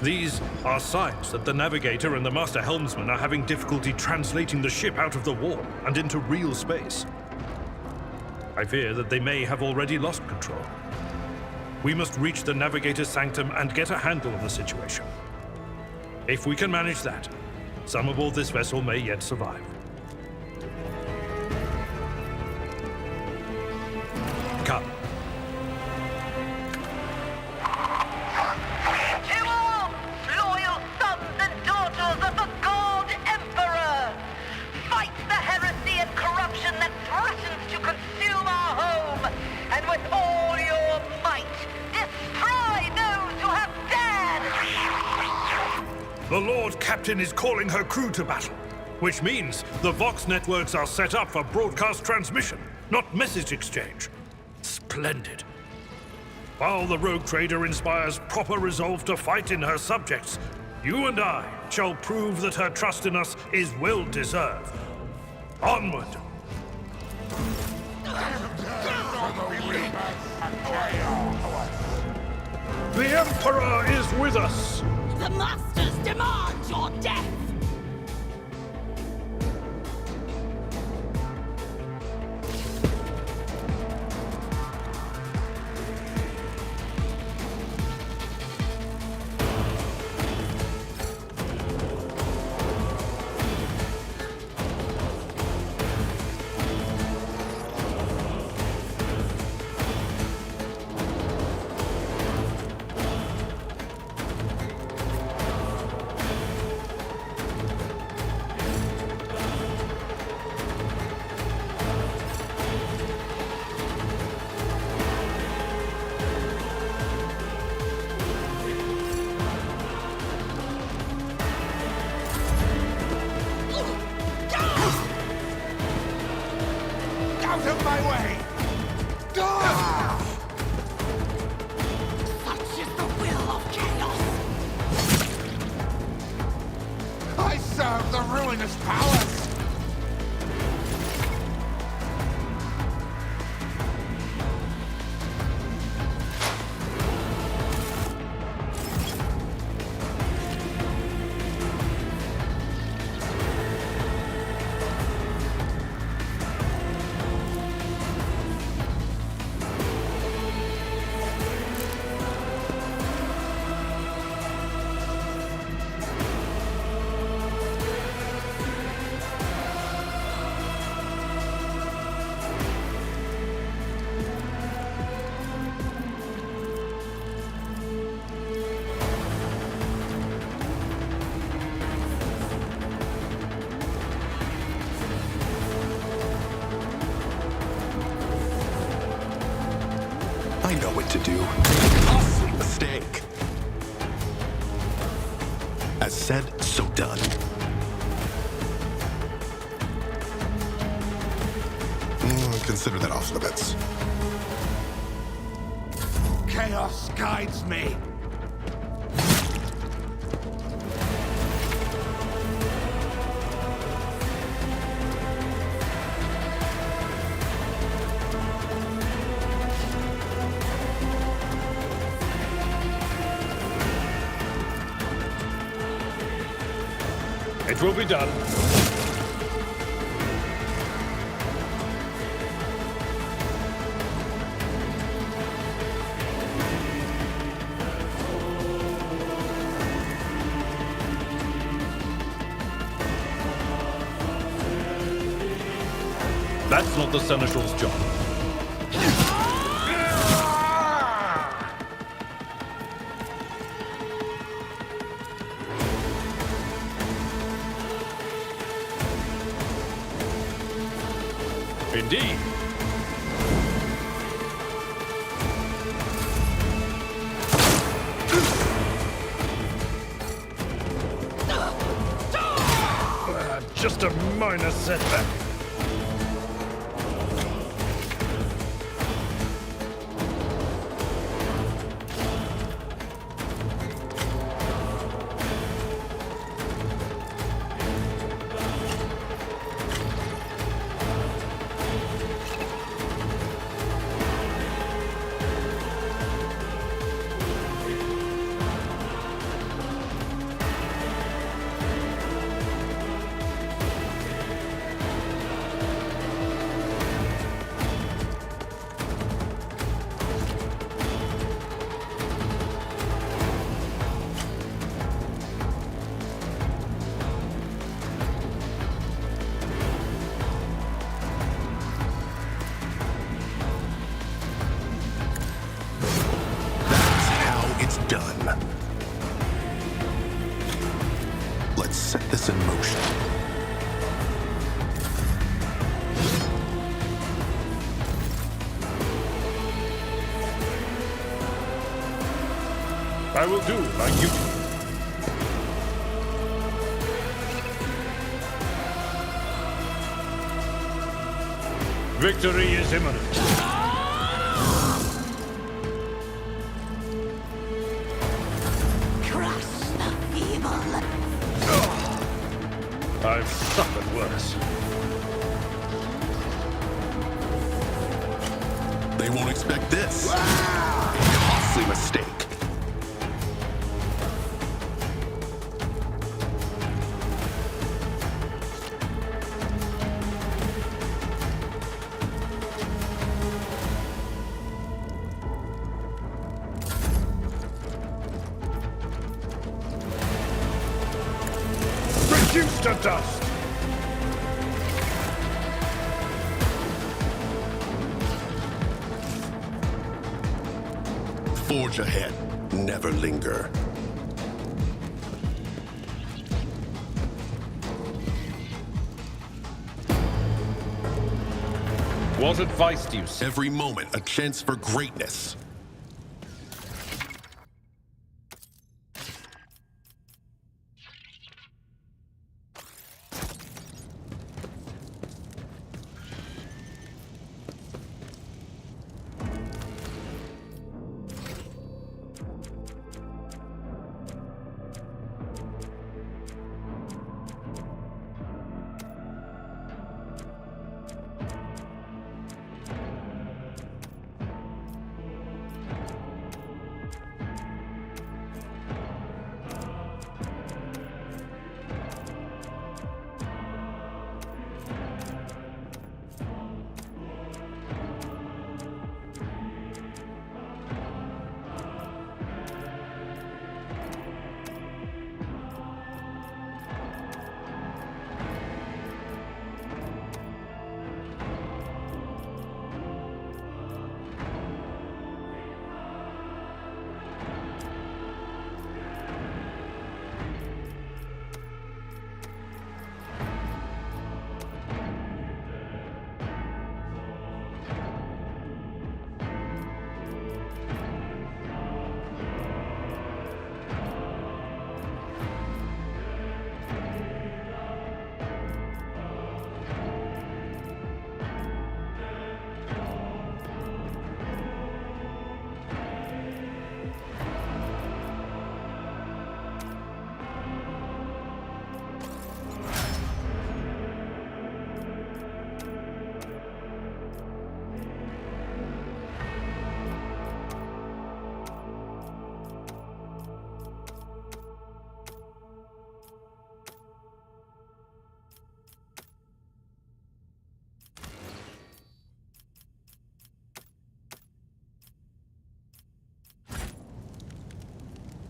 These are signs that the navigator and the master helmsman are having difficulty translating the ship out of the warp and into real space. I fear that they may have already lost control. We must reach the navigator's sanctum and get a handle on the situation. If we can manage that, some aboard this vessel may yet survive. Come. The Lord Captain is calling her crew to battle, which means the Vox networks are set up for broadcast transmission, not message exchange. Splendid. While the rogue trader inspires proper resolve to fight in her subjects, you and I shall prove that her trust in us is well deserved. Onward! The Emperor is with us! The Masters demand your death! Out of my way! Such is the will of chaos! I serve the ruinous powers! I know what to do. Costly mistake. As said, so done. Consider that off limits. chaos guides me. It will be done. That's not the Seneschal's job. Indeed. Just a minor setback. Done. Let's set this in motion. I will do my duty. Victory is imminent. I've suffered worse. They won't expect this. Costly mistake. Reduced to dust! Forge ahead. Never linger. What advice do you say? Every moment a chance for greatness.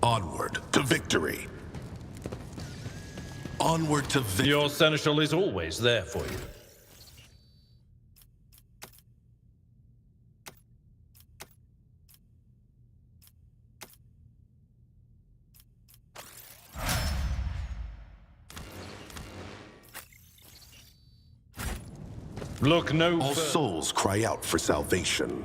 Onward to victory. Onward to victory. Your seneschal is always there for you. Look no All further. souls cry out for salvation.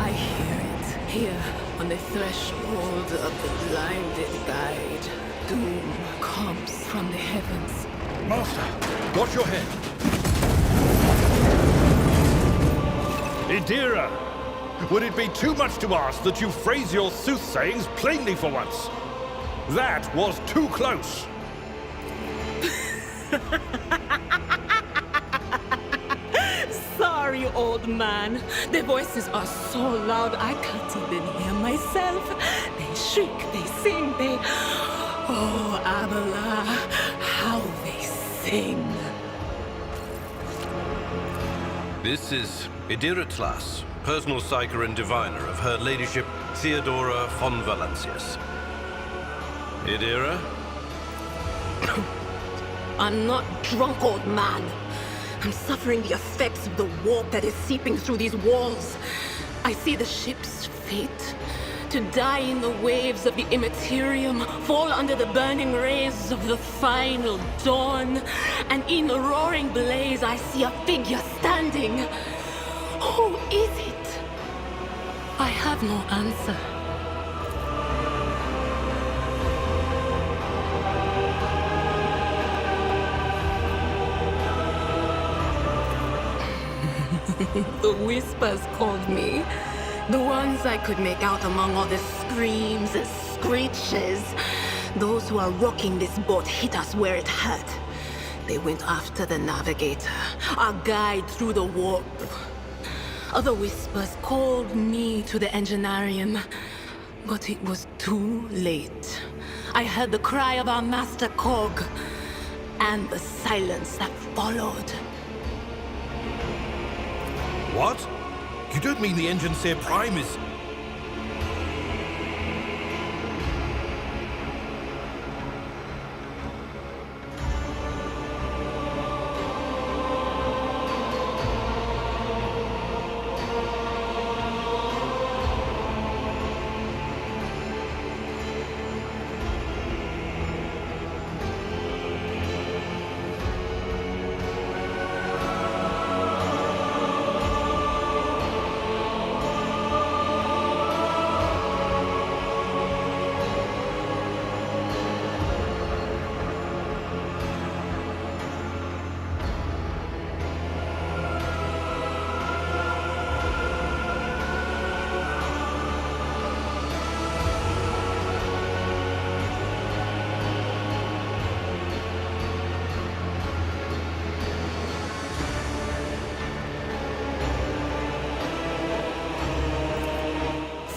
I hear it, here on the threshold of the blinded guide. Doom comes from the heavens. Master, watch your head. Idira! Would it be too much to ask that you phrase your soothsayings plainly for once? That was too close! Sorry, old man. The voices are so loud I can't even hear myself. They shriek, they sing, they... Oh, Abala, how they sing. This is Idira Tlas, personal psyker and diviner of Her Ladyship Theodora von Valancius. Idira? I'm not drunk, old man. I'm suffering the effects of the warp that is seeping through these walls. I see the ship's fate. To die in the waves of the Imperium, fall under the burning rays of the final dawn. And in the roaring blaze, I see a figure standing. Who is it? I have no answer. The whispers called me. The ones I could make out among all the screams and screeches. Those who are rocking this boat hit us where it hurt. They went after the navigator, our guide through the warp. Other whispers called me to the enginarium, but it was too late. I heard the cry of our master Cog, and the silence that followed. What? You don't mean the Engine Seer Prime is...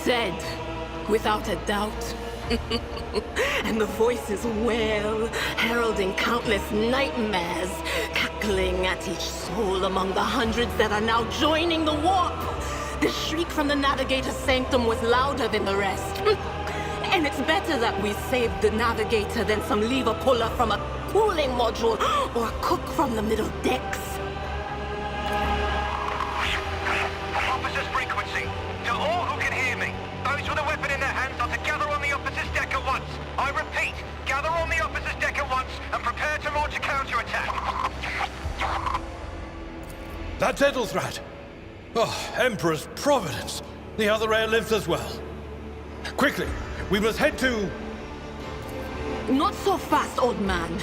Said, without a doubt. And the voices wail, heralding countless nightmares, cackling at each soul among the hundreds that are now joining the warp. The shriek from the navigator's sanctum was louder than the rest. And it's better that we saved the navigator than some lever puller from a cooling module or a cook from the middle decks. Officer's frequency. To all who can hear me, those with a weapon in their hands are to gather on the officer's deck at once. I repeat, gather on the officer's deck at once and prepare to launch a counterattack. That's Edelthrat! Oh, Emperor's Providence! The other heir lives as well. Quickly, we must head to... Not so fast, old man.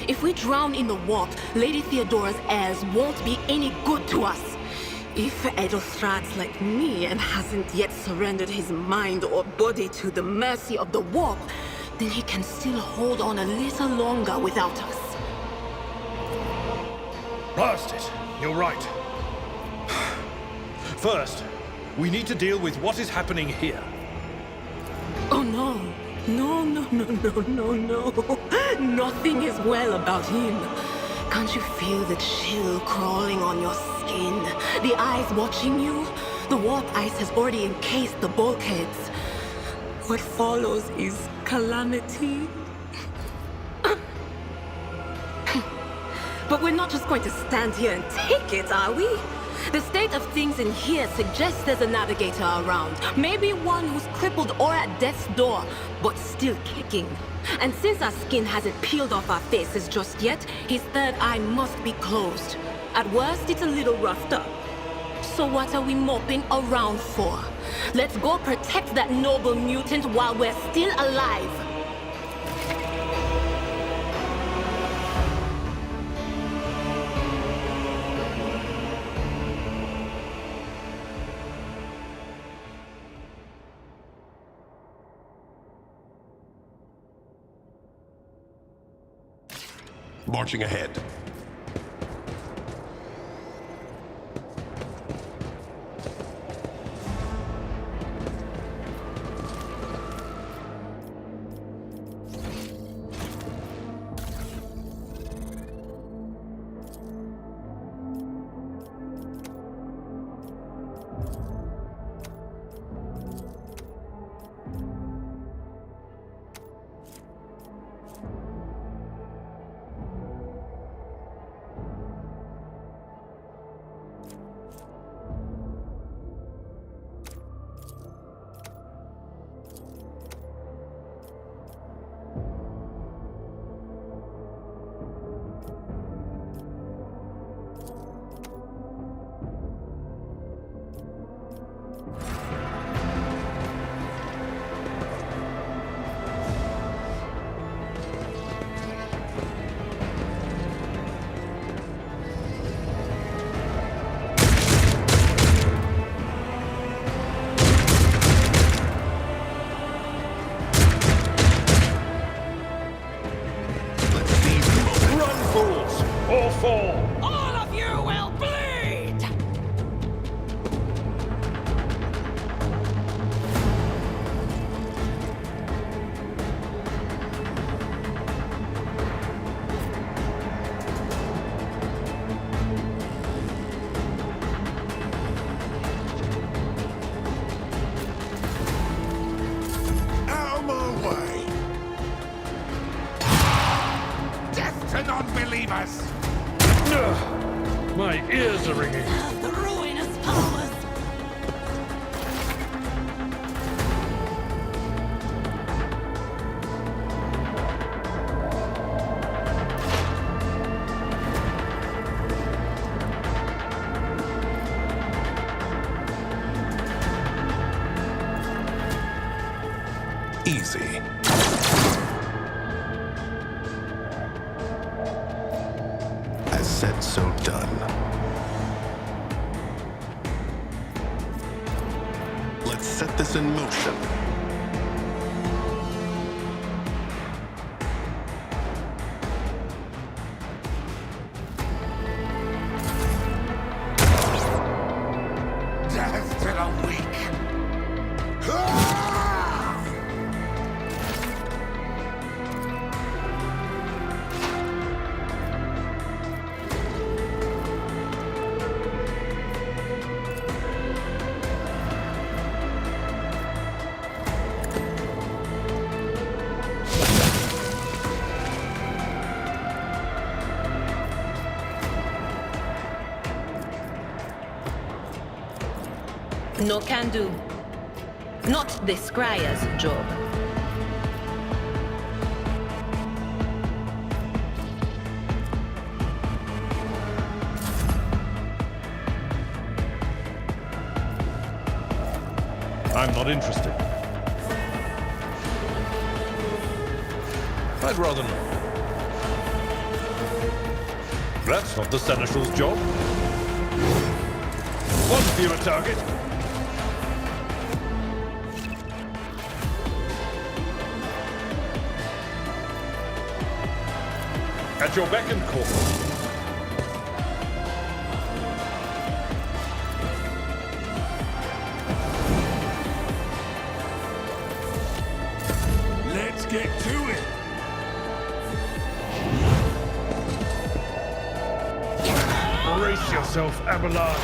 If we drown in the warp, Lady Theodora's heirs won't be any good to us. If Edelthrat's like me and hasn't yet surrendered his mind or body to the mercy of the warp, then he can still hold on a little longer without us. Blast it! You're right. First, we need to deal with what is happening here. Oh no. No. Nothing is well about him. Can't you feel the chill crawling on your skin? The eyes watching you? The warp ice has already encased the bulkheads. What follows is calamity. But we're not just going to stand here and take it, are we? The state of things in here suggests there's a navigator around. Maybe one who's crippled or at death's door, but still kicking. And since our skin hasn't peeled off our faces just yet, his third eye must be closed. At worst, it's a little roughed up. So what are we moping around for? Let's go protect that noble mutant while we're still alive. Marching ahead. All of you will bleed! Out of my way! Death to non-believers! My ears are ringing. The ruinous powers! Easy. As said, so done. Let's set this in motion. Death to the weak! No can do. Not the scryer's job. I'm not interested. I'd rather not. That's not the Seneschal's job. One fewer target. At your beck and call. yourself, Abelard.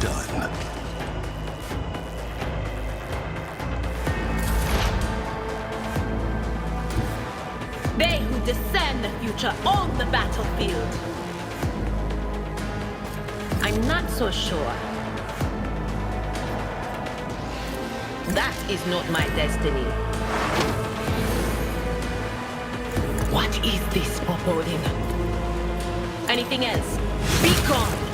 Done. They who discern the future own the battlefield. I'm not so sure. That is not my destiny. What is this foreboding? Anything else? Be gone!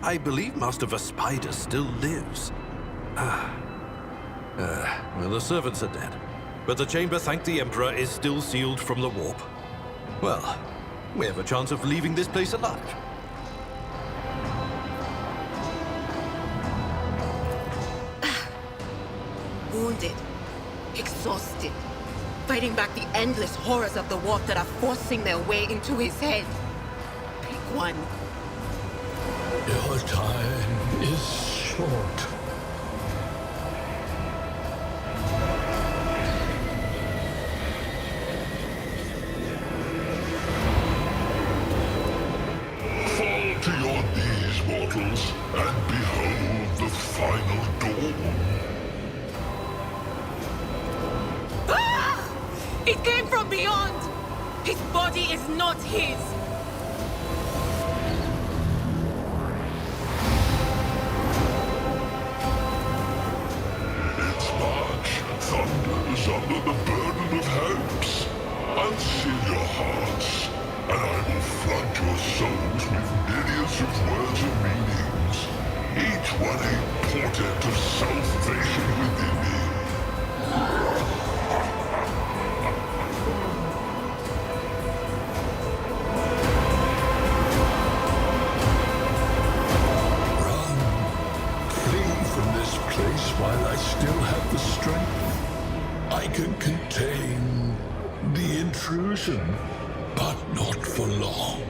I believe Master Vespider still lives. Well, the servants are dead. But the chamber, thank the Emperor, is still sealed from the warp. Well, we have a chance of leaving this place alive. Wounded, exhausted, fighting back the endless horrors of the warp that are forcing their way into his head. Pick one. Your time is short. Fall to your knees, mortals, and behold the final dawn. Ah! It came from beyond! His body is not his! Thunders under the burden of hopes. Unseal your hearts, and I will flood your souls with myriads of words and meanings, each one a portent of salvation within me. Run. Flee from this place while I still have the strength. I can contain the intrusion, but not for long.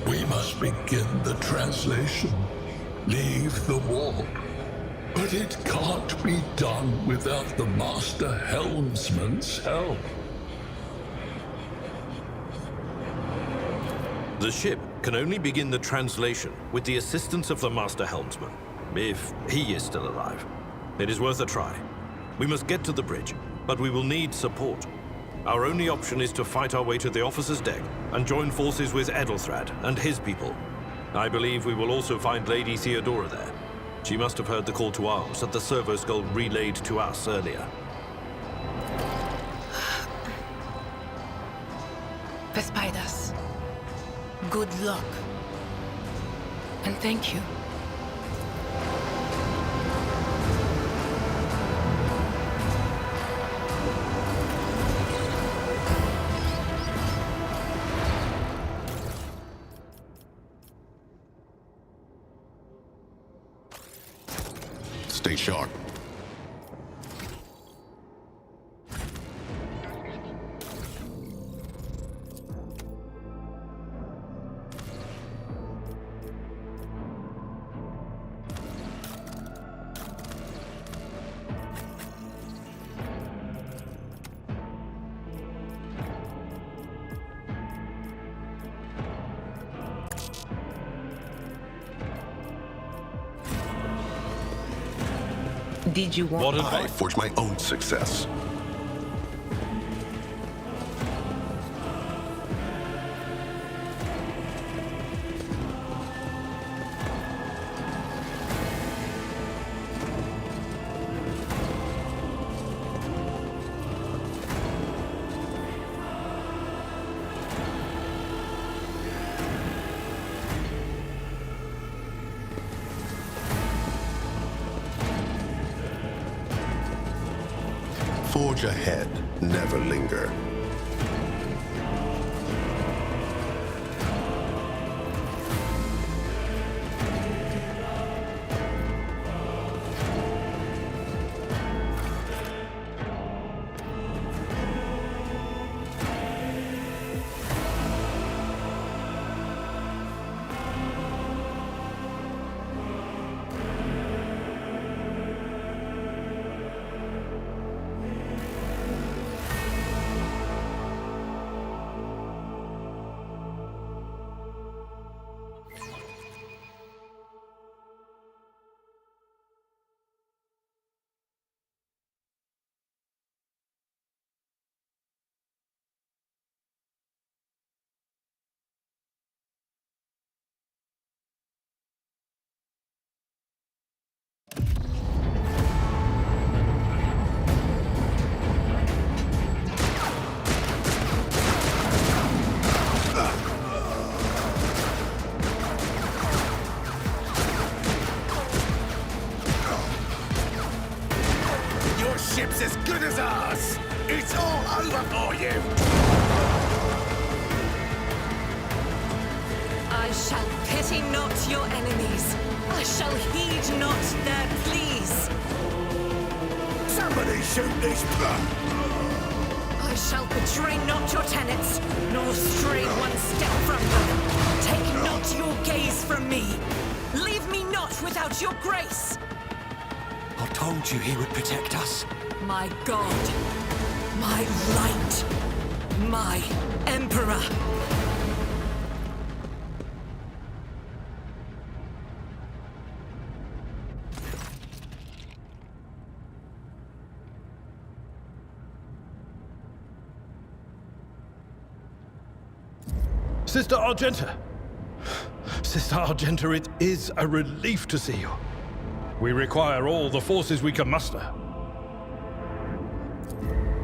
We must begin the translation. Leave the warp. But it can't be done without the Master Helmsman's help. The ship can only begin the translation with the assistance of the Master Helmsman, if he is still alive. It is worth a try. We must get to the bridge, but we will need support. Our only option is to fight our way to the officer's deck and join forces with Edelthrad and his people. I believe we will also find Lady Theodora there. She must have heard the call to arms that the servo skull relayed to us earlier. Vespidas, good luck. And thank you. Stay sharp. Did you want... I forge my own success. Forge ahead, never linger. Your ship's as good as ours! It's all over for you! I shall pity not your enemies. I shall heed not their pleas. Somebody shoot this plum! I shall betray not your tenets, nor stray one step from them. Take not your gaze from me. Leave me not without your grace. I told you he would protect us. My God, my light, my Emperor. Sister Argenta! Sister Argenta, it is a relief to see you. We require all the forces we can muster.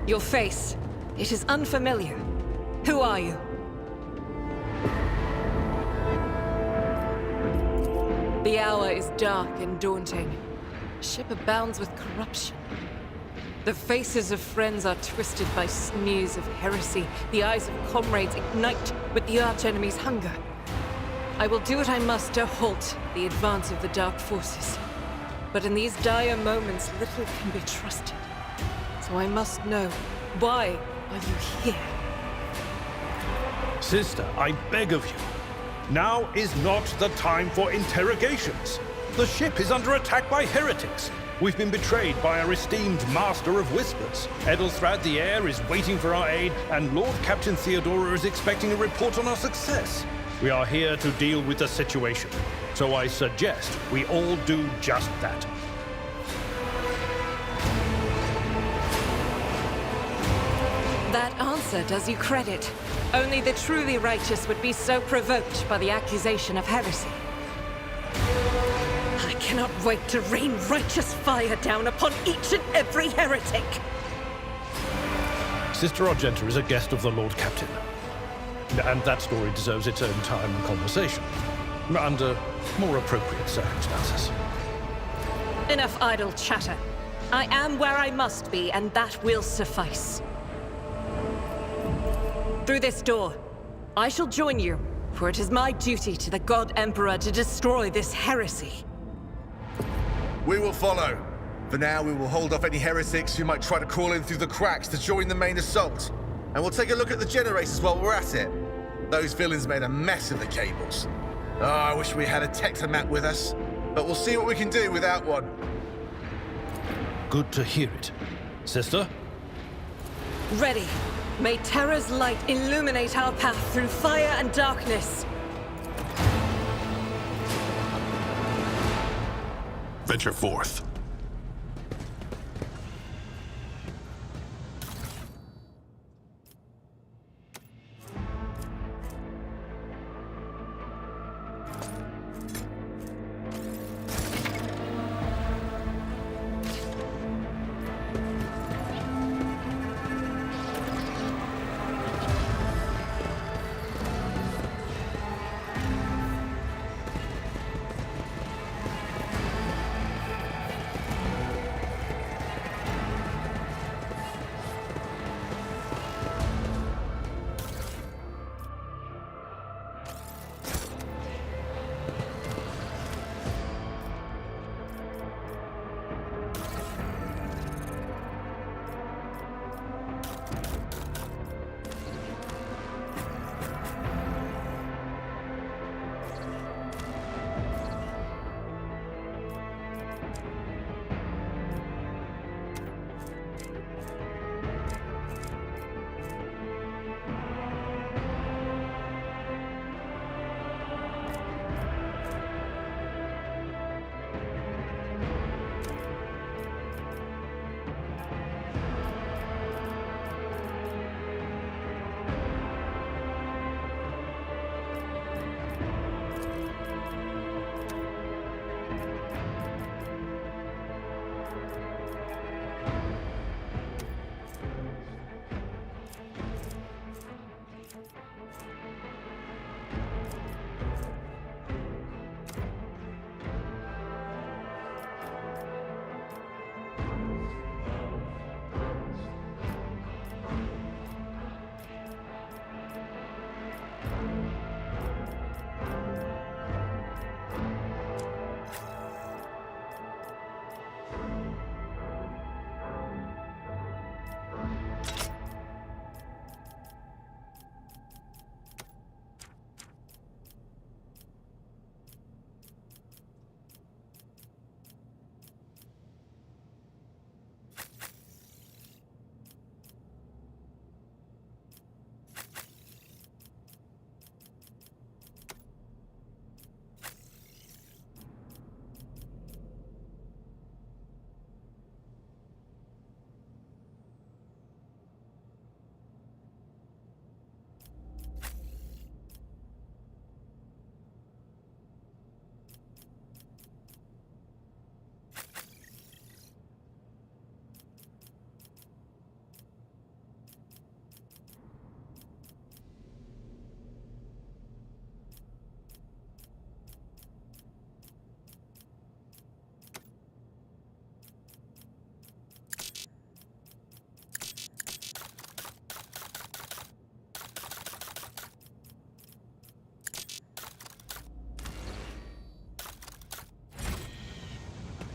Your face, it is unfamiliar. Who are you? The hour is dark and daunting. Ship abounds with corruption. The faces of friends are twisted by sneers of heresy. The eyes of comrades ignite with the archenemy's hunger. I will do what I must to halt the advance of the dark forces. But in these dire moments, little can be trusted. So I must know, why are you here? Sister, I beg of you. Now is not the time for interrogations. The ship is under attack by heretics. We've been betrayed by our esteemed Master of Whispers. Edelthrad the Heir is waiting for our aid, and Lord Captain Theodora is expecting a report on our success. We are here to deal with the situation, so I suggest we all do just that. That answer does you credit. Only the truly righteous would be so provoked by the accusation of heresy. I cannot wait to rain righteous fire down upon each and every heretic! Sister Argenta is a guest of the Lord Captain. And that story deserves its own time and conversation, under more appropriate circumstances. Enough idle chatter. I am where I must be, and that will suffice. Through this door, I shall join you, for it is my duty to the God Emperor to destroy this heresy. We will follow. For now, we will hold off any heretics who might try to crawl in through the cracks to join the main assault. And we'll take a look at the generators while we're at it. Those villains made a mess of the cables. Oh, I wish we had a Tectomat with us. But we'll see what we can do without one. Good to hear it. Sister? Ready. May Terra's light illuminate our path through fire and darkness. Venture forth.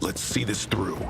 Let's see this through.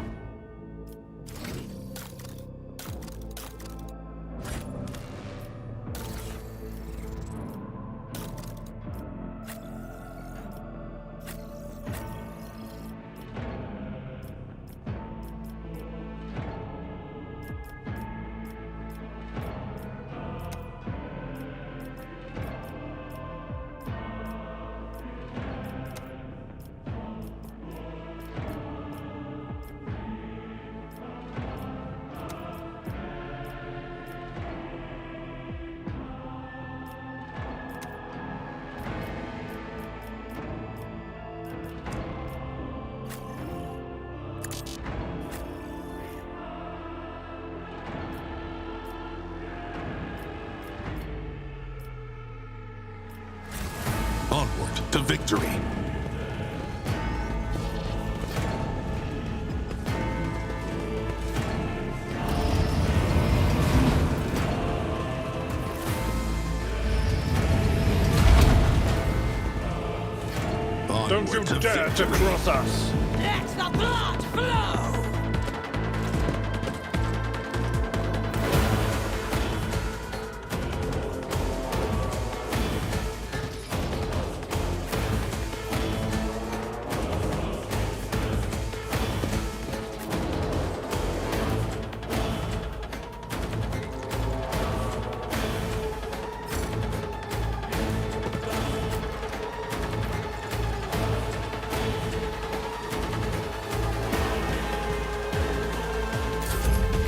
Onward to victory. Don't you dare to cross us! Let the blood flow!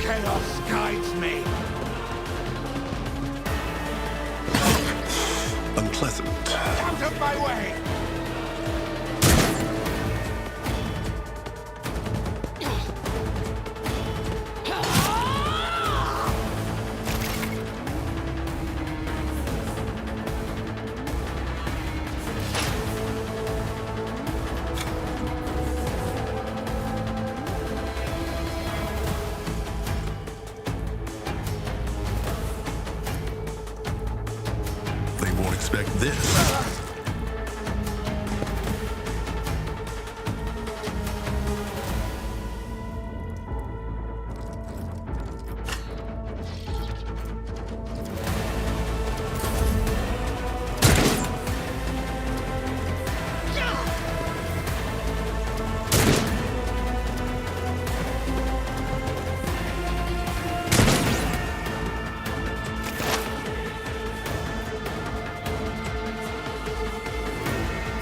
Chaos guides me. Unpleasant. Out of my way! They won't expect this.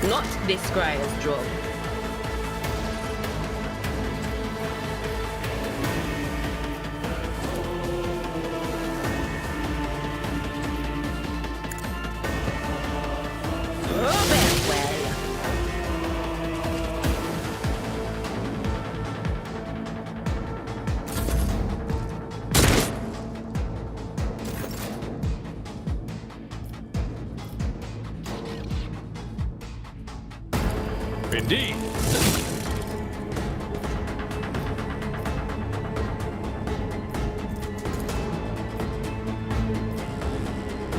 Not this scryer's job. Indeed.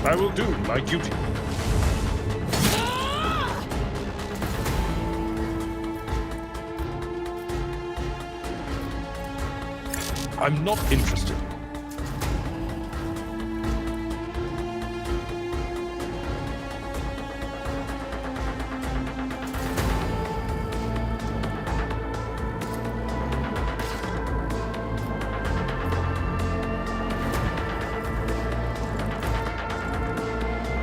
I will do my duty. I'm not interested.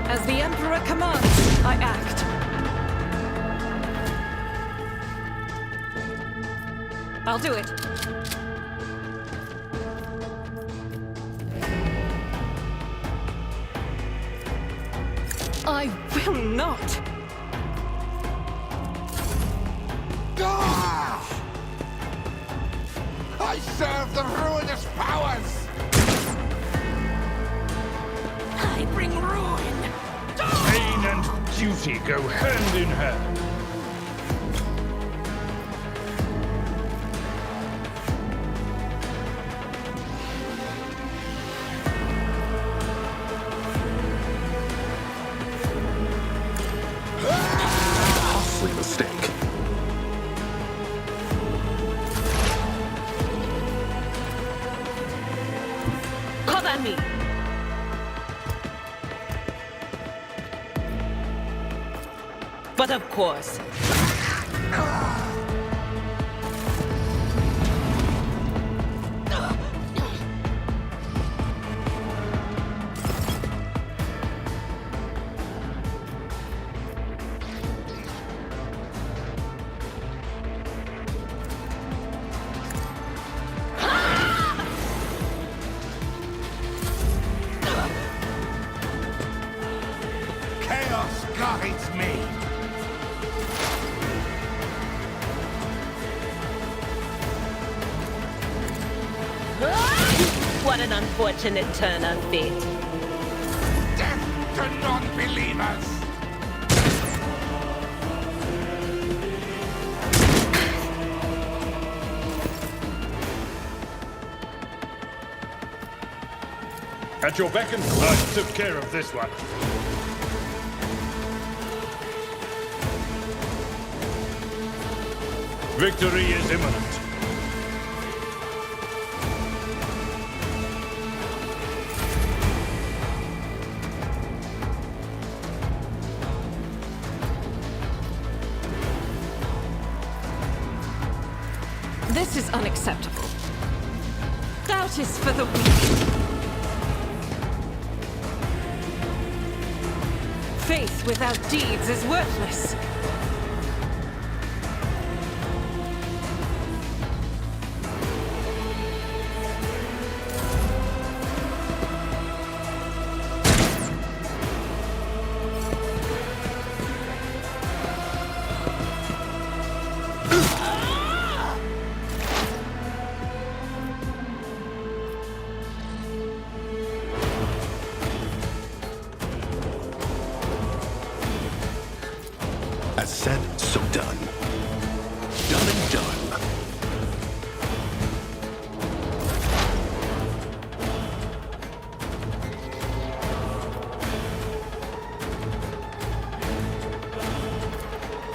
As the Emperor commands, I act. I'll do it. I will not. I serve the ruinous powers! I bring ruin! Pain and duty go hand in hand. Costly mistake. Sammy. But of course, Chaos guides me. what an unfortunate turn of fate. Death to non-believers. At your beck and I took care of this one. Victory is imminent. This is unacceptable. Doubt is for the weak. Faith without deeds is worthless. As said, so done. Done and done.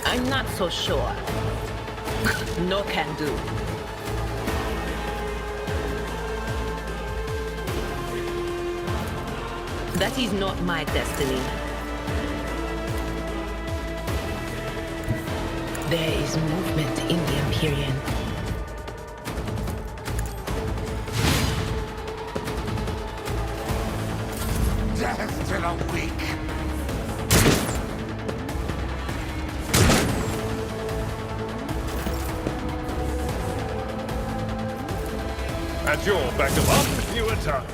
I'm not so sure. No can do. That is not my destiny. There is movement in the Imperium. Death to the weak. At your back of up, you attack.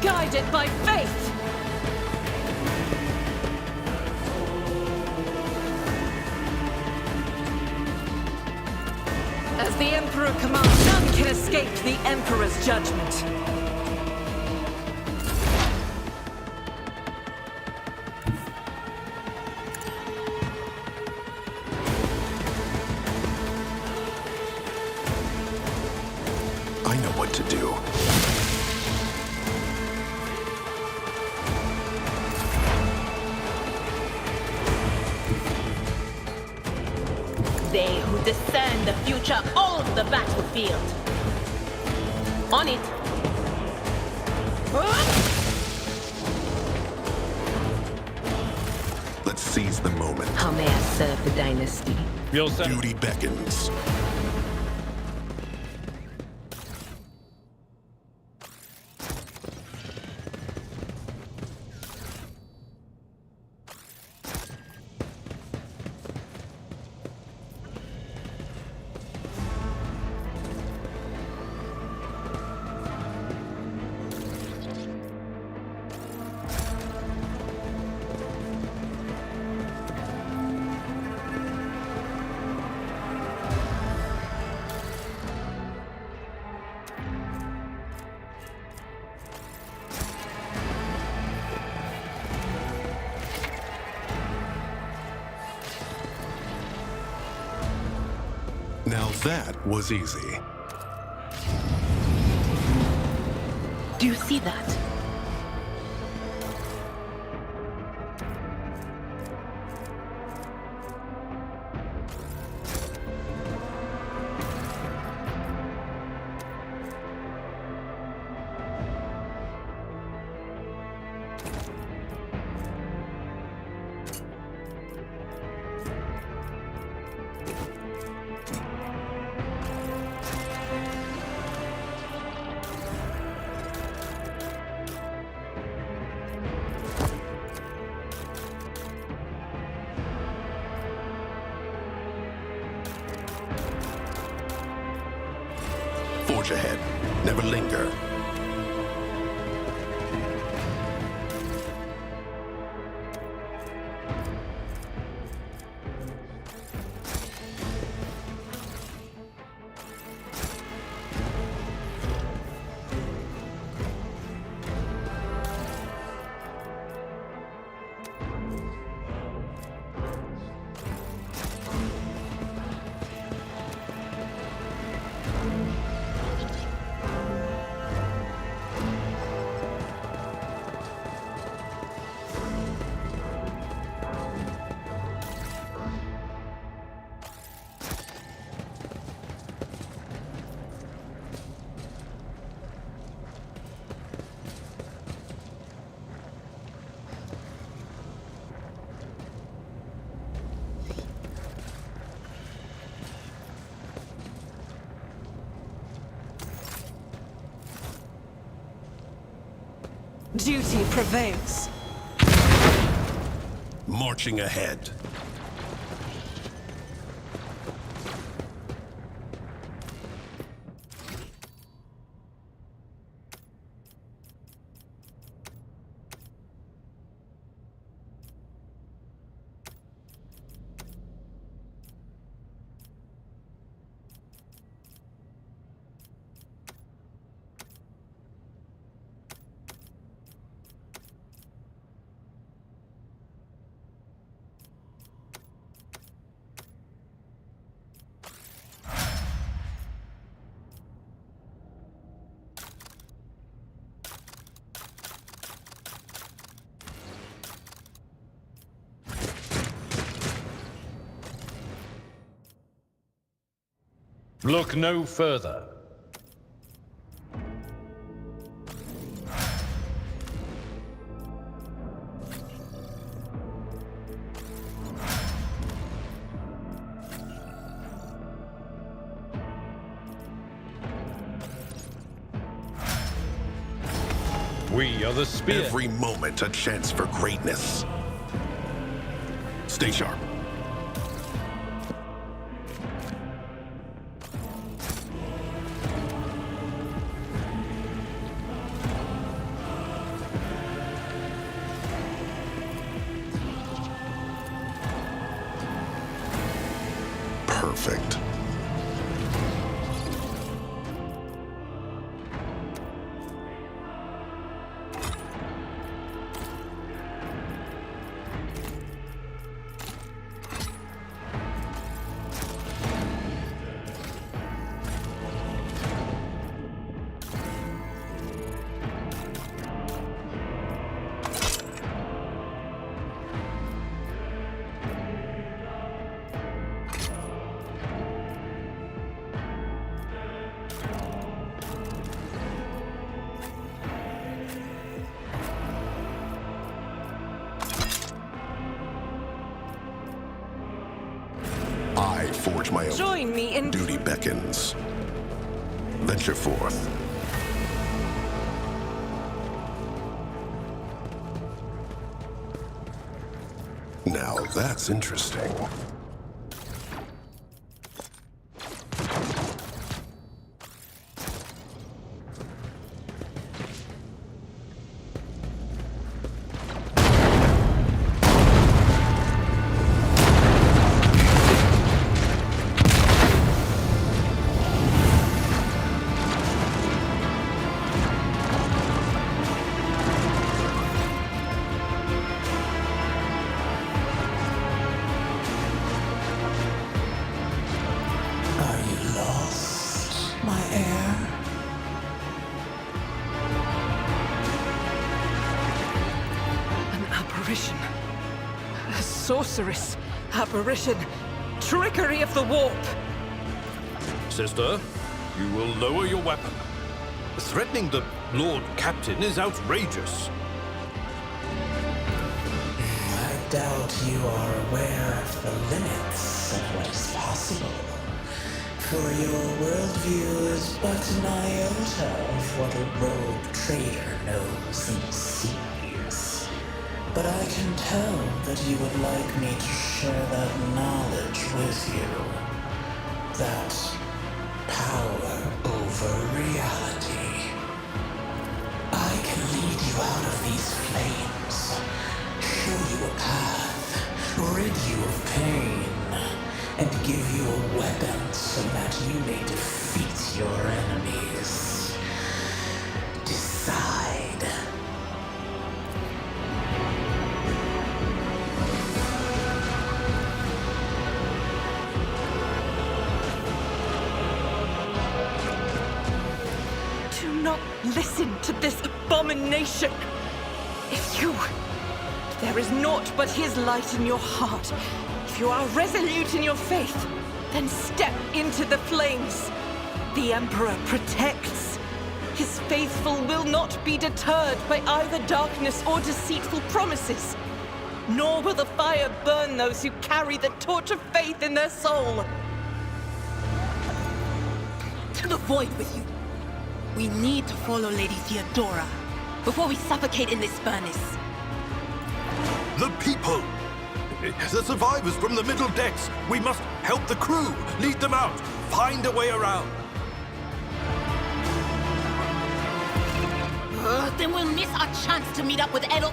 Guided by faith! As the Emperor commands, none can escape the Emperor's judgment. I know what to do. They who discern the future own the battlefield. On it. Let's seize the moment. How may I serve the dynasty? Duty beckons. Now that was easy. Do you see that? Forge ahead. Never linger. Duty prevails. Marching ahead. Look no further. We are the spear. Every moment a chance for greatness. Stay sharp. Perfect. I forge my own. Join me in Duty beckons. Venture forth. Now that's interesting. A sorceress, apparition, trickery of the warp. Sister, you will lower your weapon. Threatening the Lord Captain is outrageous. I doubt you are aware of the limits of what is possible. For your worldview is but an iota of what a rogue trader knows and sees. But I can tell that you would like me to share that knowledge with you. That power over reality. I can lead you out of these flames, show you a path, rid you of pain, and give you a weapon so that you may defeat your enemies. Decide. Do not listen to this abomination. If there is naught but his light in your heart, if you are resolute in your faith, then step into the flames. The Emperor protects. His faithful will not be deterred by either darkness or deceitful promises. Nor will the fire burn those who carry the torch of faith in their soul. To the void with you. We need to follow Lady Theodora before we suffocate in this furnace. The people! The survivors from the middle decks! We must help the crew! Lead them out! Find a way around! Then we'll miss our chance to meet up with Edel...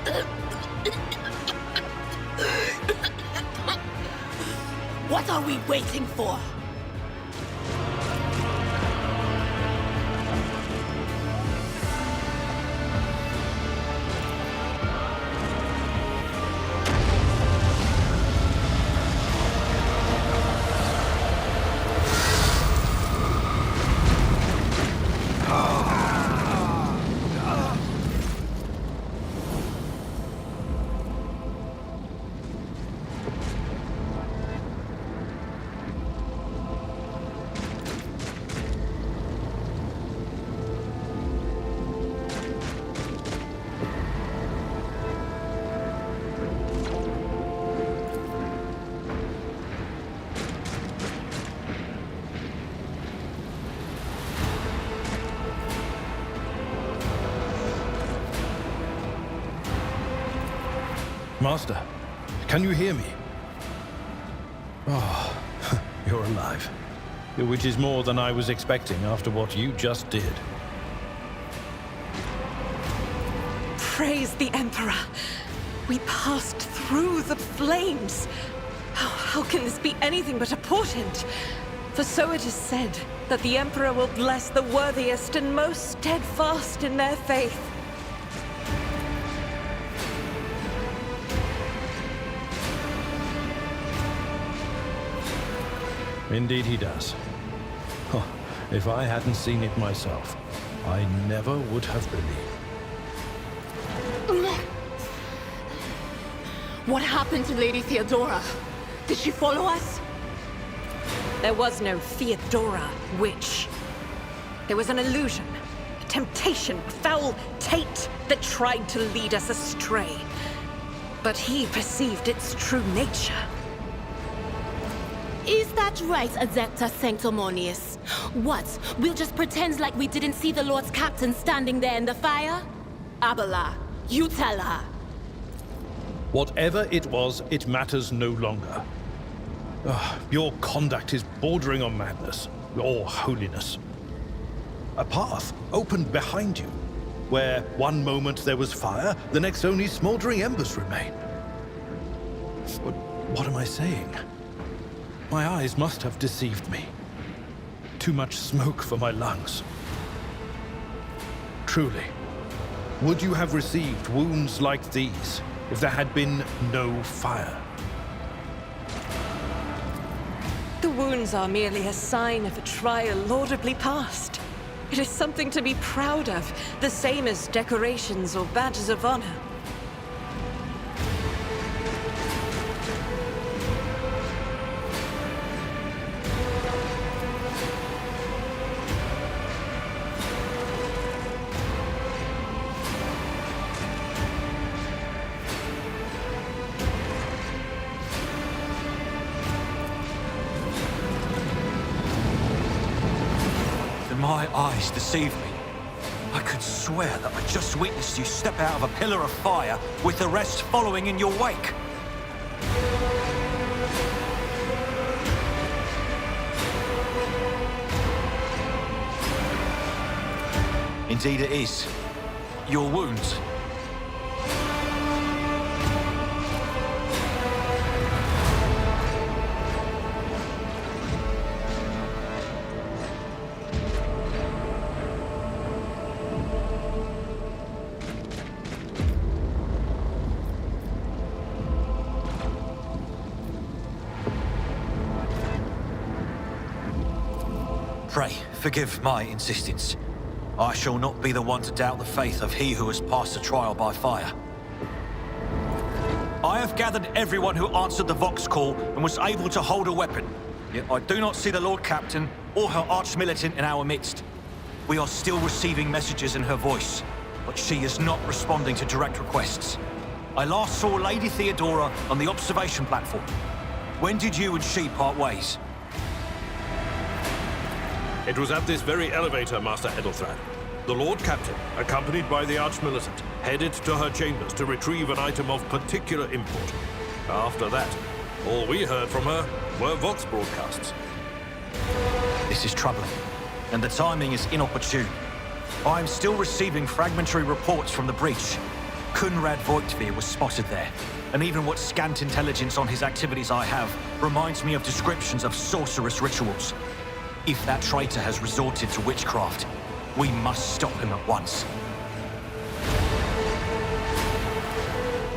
What are we waiting for? Master, can you hear me? Oh, you're alive. Which is more than I was expecting after what you just did. Praise the Emperor. We passed through the flames. How can this be anything but a portent? For so it is said that the Emperor will bless the worthiest and most steadfast in their faith. Indeed he does. Huh. If I hadn't seen it myself, I never would have believed. What happened to Lady Theodora? Did she follow us? There was no Theodora, witch. There was an illusion, a temptation, a foul taint that tried to lead us astray. But he perceived its true nature. Is that right, Adepta Sanctimonious? What? We'll just pretend like we didn't see the Lord's Captain standing there in the fire? Abala, you tell her. Whatever it was, it matters no longer. Your conduct is bordering on madness, or holiness. A path opened behind you, where one moment there was fire, the next only smoldering embers remain. But what am I saying? My eyes must have deceived me. Too much smoke for my lungs. Truly, would you have received wounds like these if there had been no fire? The wounds are merely a sign of a trial laudably passed. It is something to be proud of, the same as decorations or badges of honor. my eyes deceive me? I could swear that I just witnessed you step out of a pillar of fire with the rest following in your wake. Indeed it is. Your wounds. Pray, forgive my insistence. I shall not be the one to doubt the faith of he who has passed the trial by fire. I have gathered everyone who answered the Vox call and was able to hold a weapon. Yet I do not see the Lord Captain or her arch-militant in our midst. We are still receiving messages in her voice, but she is not responding to direct requests. I last saw Lady Theodora on the observation platform. When did you and she part ways? It was at this very elevator, Master Edelthrad. The Lord Captain, accompanied by the Arch-Militant, headed to her chambers to retrieve an item of particular import. After that, all we heard from her were Vox broadcasts. This is troubling, and the timing is inopportune. I am still receiving fragmentary reports from the breach. Kunrad Voigtveer was spotted there, and even what scant intelligence on his activities I have reminds me of descriptions of sorcerous rituals. If that traitor has resorted to witchcraft, we must stop him at once.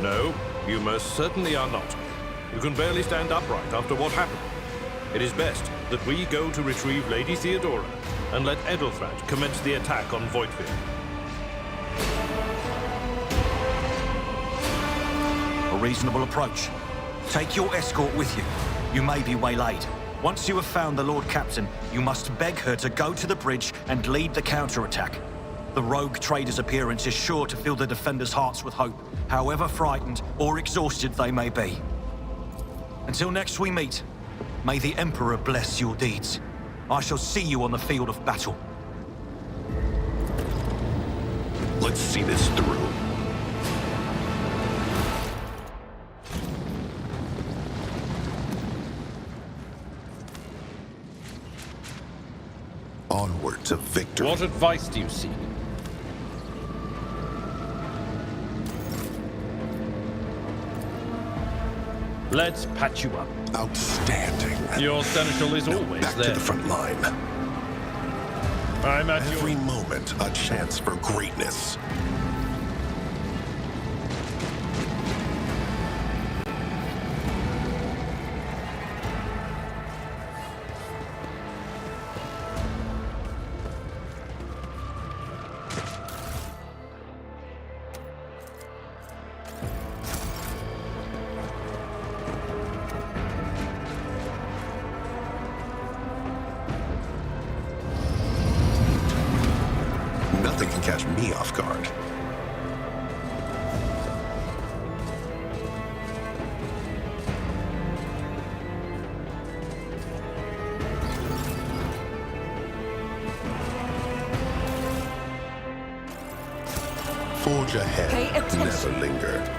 No, you most certainly are not. You can barely stand upright after what happened. It is best that we go to retrieve Lady Theodora and let Edelthrad commence the attack on Voigtveer. A reasonable approach. Take your escort with you. You may be waylaid. Once you have found the Lord Captain, you must beg her to go to the bridge and lead the counterattack. The rogue trader's appearance is sure to fill the defenders' hearts with hope, however frightened or exhausted they may be. Until next we meet, may the Emperor bless your deeds. I shall see you on the field of battle. Let's see this through. Onward to victory. What advice do you seek? Let's patch you up. Outstanding. Your seneschal is always back there. to the front line. I'm at Every moment a chance for greatness. Nothing can catch me off guard. Forge ahead. Pay attention. Never linger.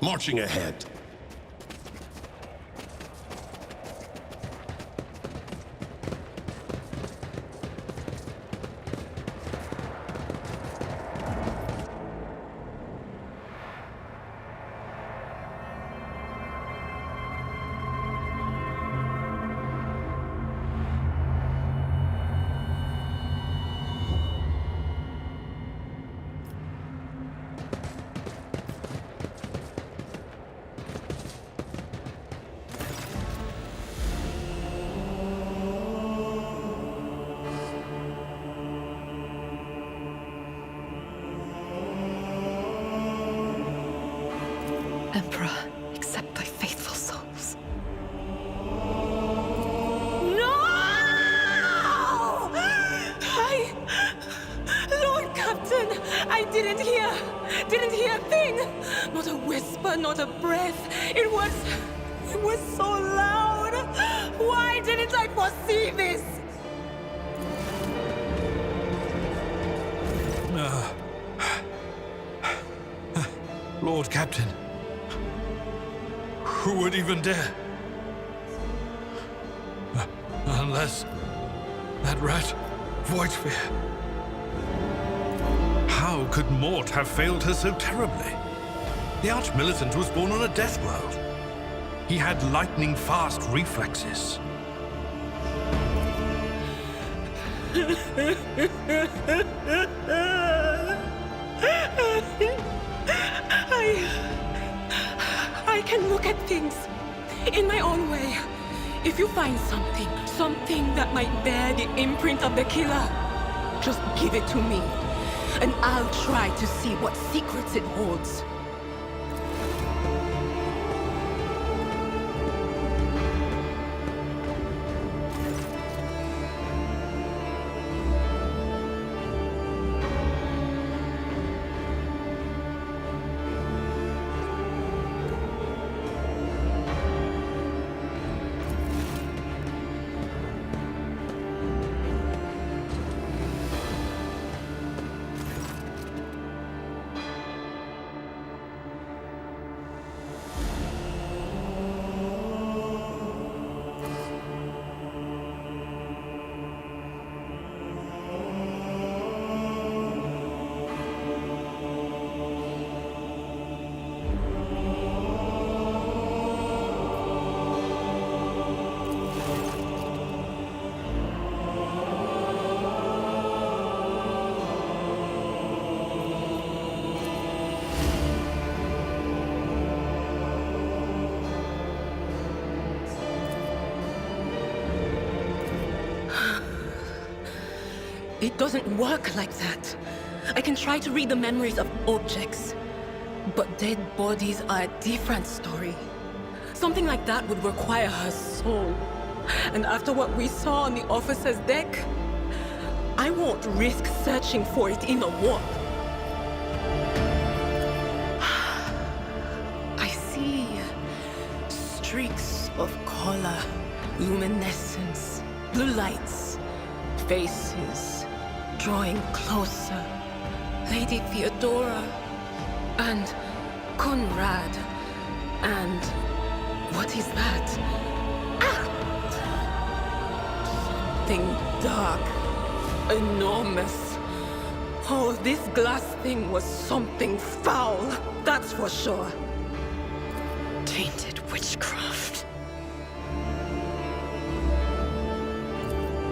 Marching ahead. Emperor, accept thy faithful souls. No! Lord Captain, I didn't hear a thing. Not a whisper, not a breath. It was so loud. Why didn't I foresee this? Lord Captain, who would even dare? Unless that rat, Voidsphere. How could Mort have failed her so terribly? The Archmilitant was born on a death world. He had lightning-fast reflexes. I can look at things in my own way. If you find something that might bear the imprint of the killer, just give it to me, and I'll try to see what secrets it holds. It doesn't work like that. I can try to read the memories of objects, but dead bodies are a different story. Something like that would require her soul. And after what we saw on the officer's deck, I won't risk searching for it in a warp. I see streaks of color, luminescence, blue lights, faces drawing closer. Lady Theodora and Conrad and what is that? Something dark, enormous. Oh, this glass thing was something foul, that's for sure. Tainted witchcraft.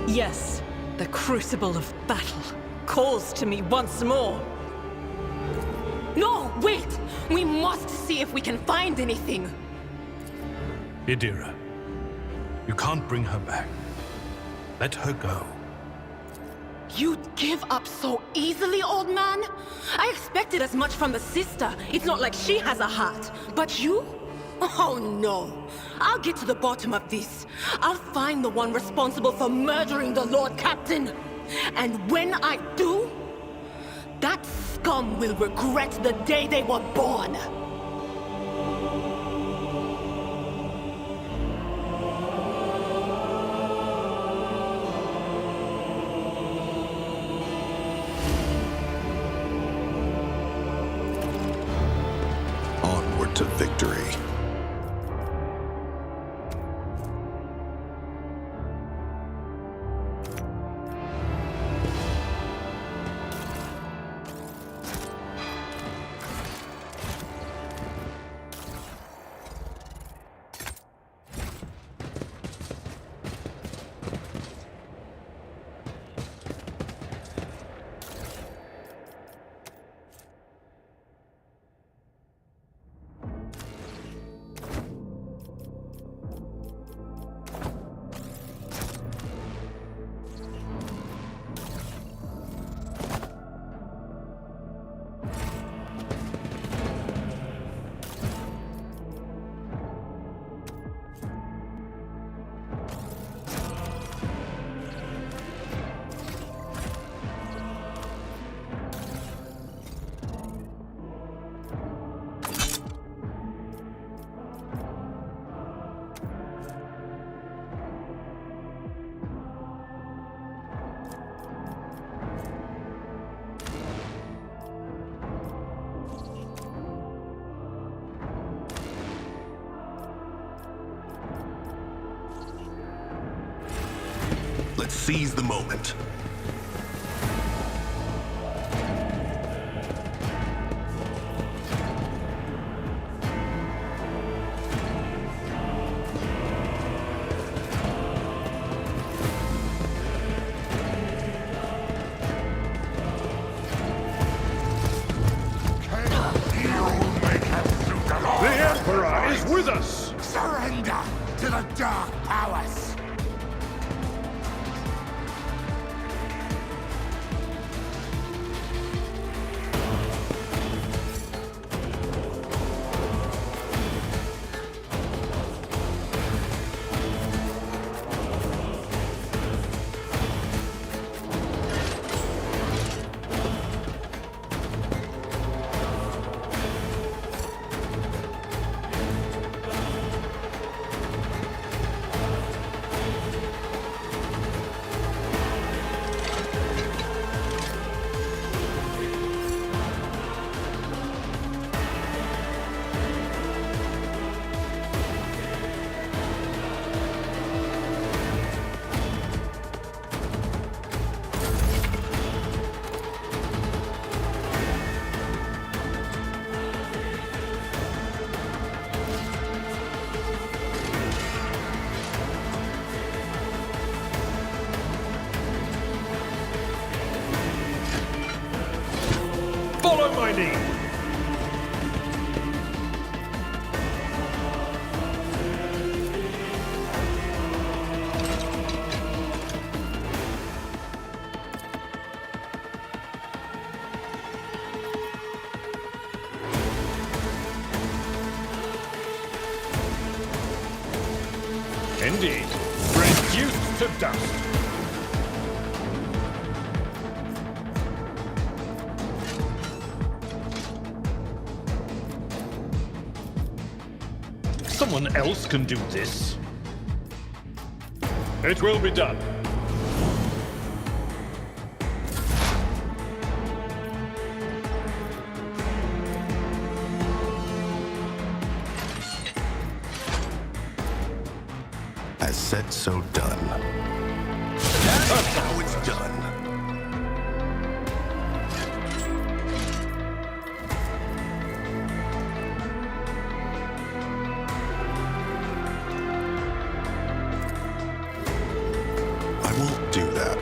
Yes, the crucible of battle calls to me once more. No, wait! We must see if we can find anything. Idira, you can't bring her back. Let her go. You'd give up so easily, old man? I expected as much from the sister. It's not like she has a heart. But you? Oh no. I'll get to the bottom of this. I'll find the one responsible for murdering the Lord Captain. And when I do, that scum will regret the day they were born. Onward to victory. Let's seize the moment. The Emperor is with us! Surrender to the dark powers! Follow my lead! Indeed. Reduced to dust. Someone else can do this. It will be done. As said, so done. Now it's done. I won't do that.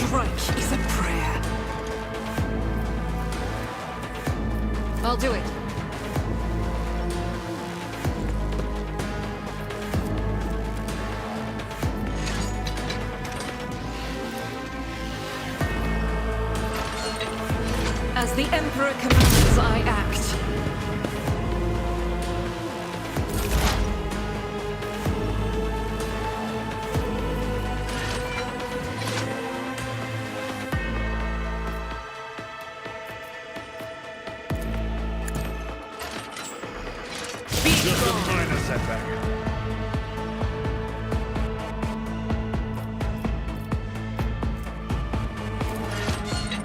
Strike is a prayer. I'll do it. As the Emperor commands, I act. Just a minor setback.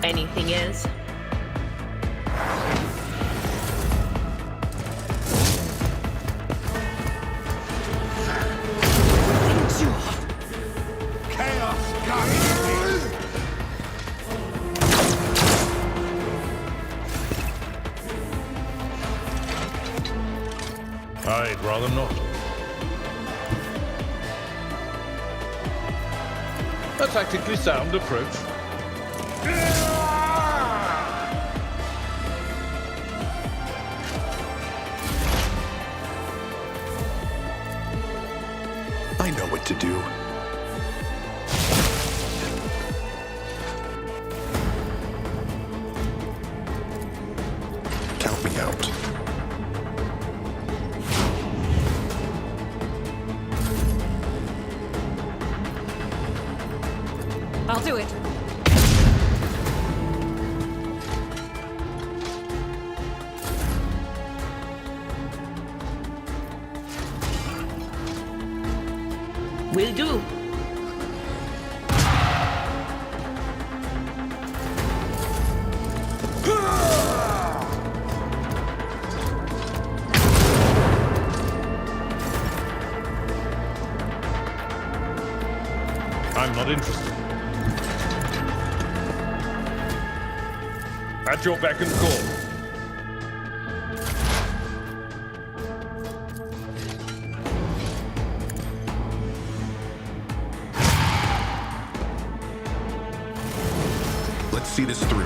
Anything is? Chaos guides me! I'd rather not. A tactically sound approach. I know what to do. Count me out. do it. Will do. I'm not interested. At your beck and call. Let's see this through.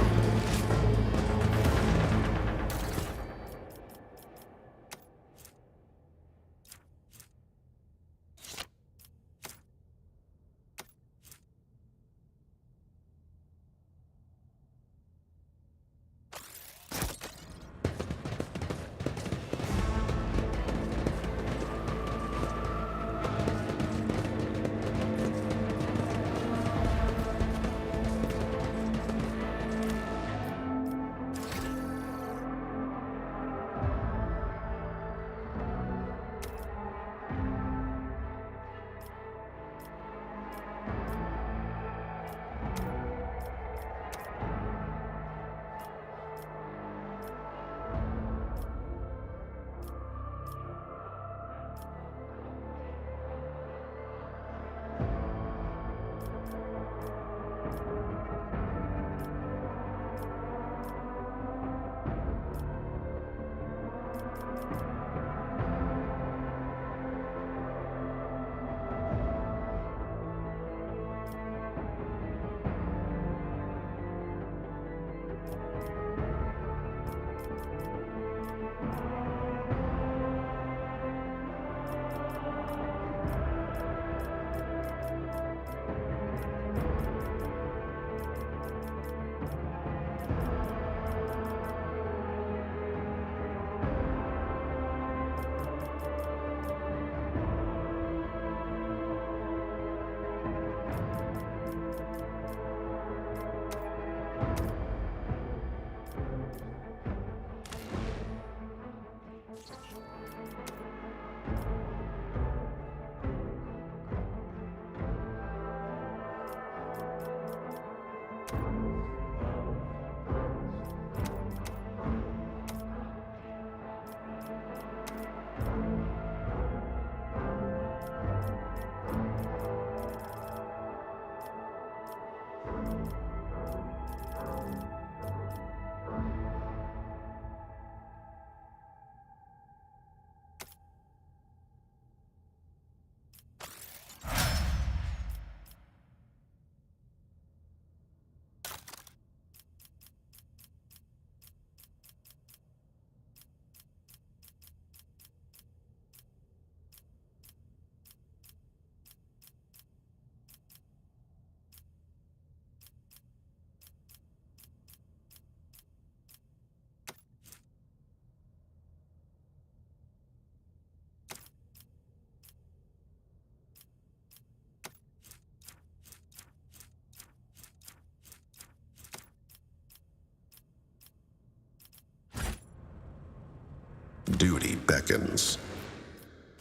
Duty beckons.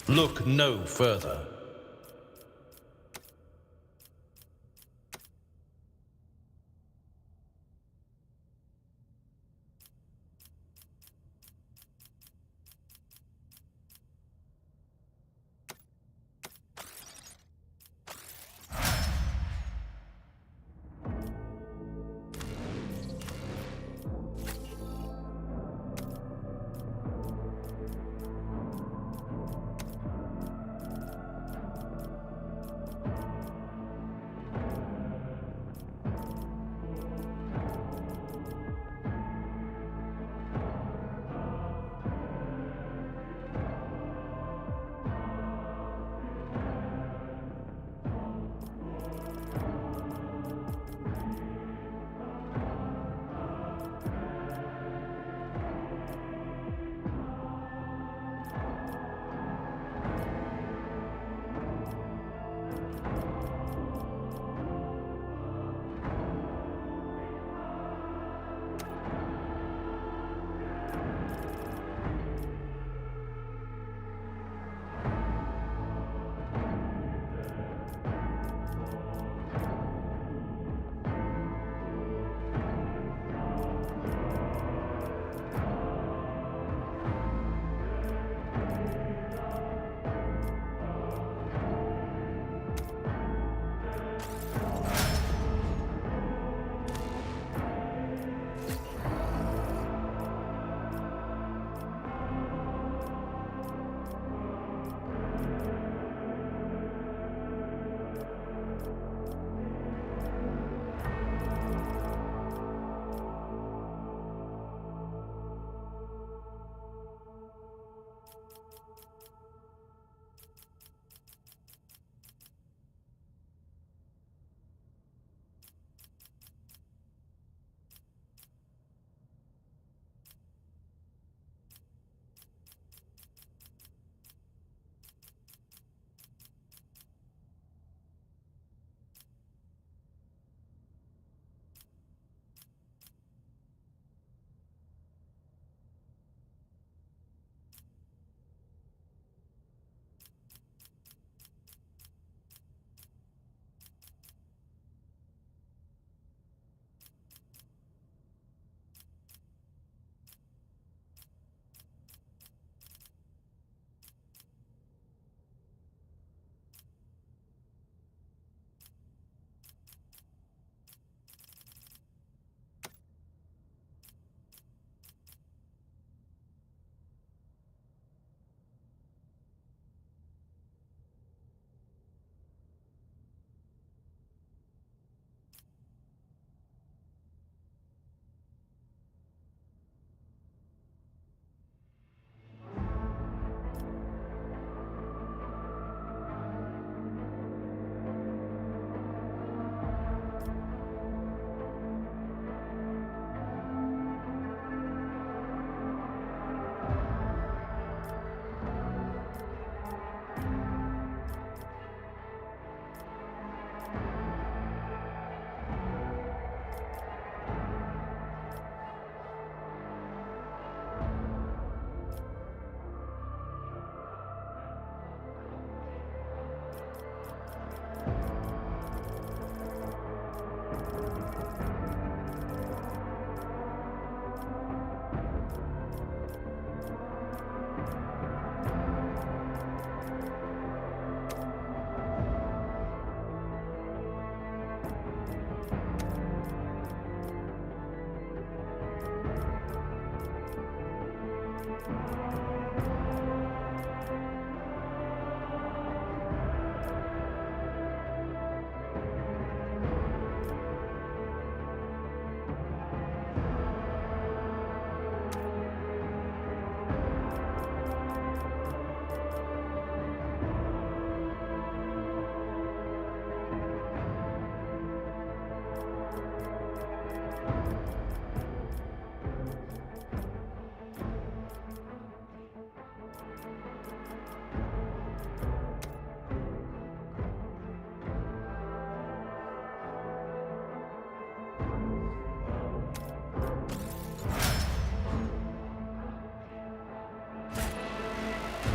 Look no further.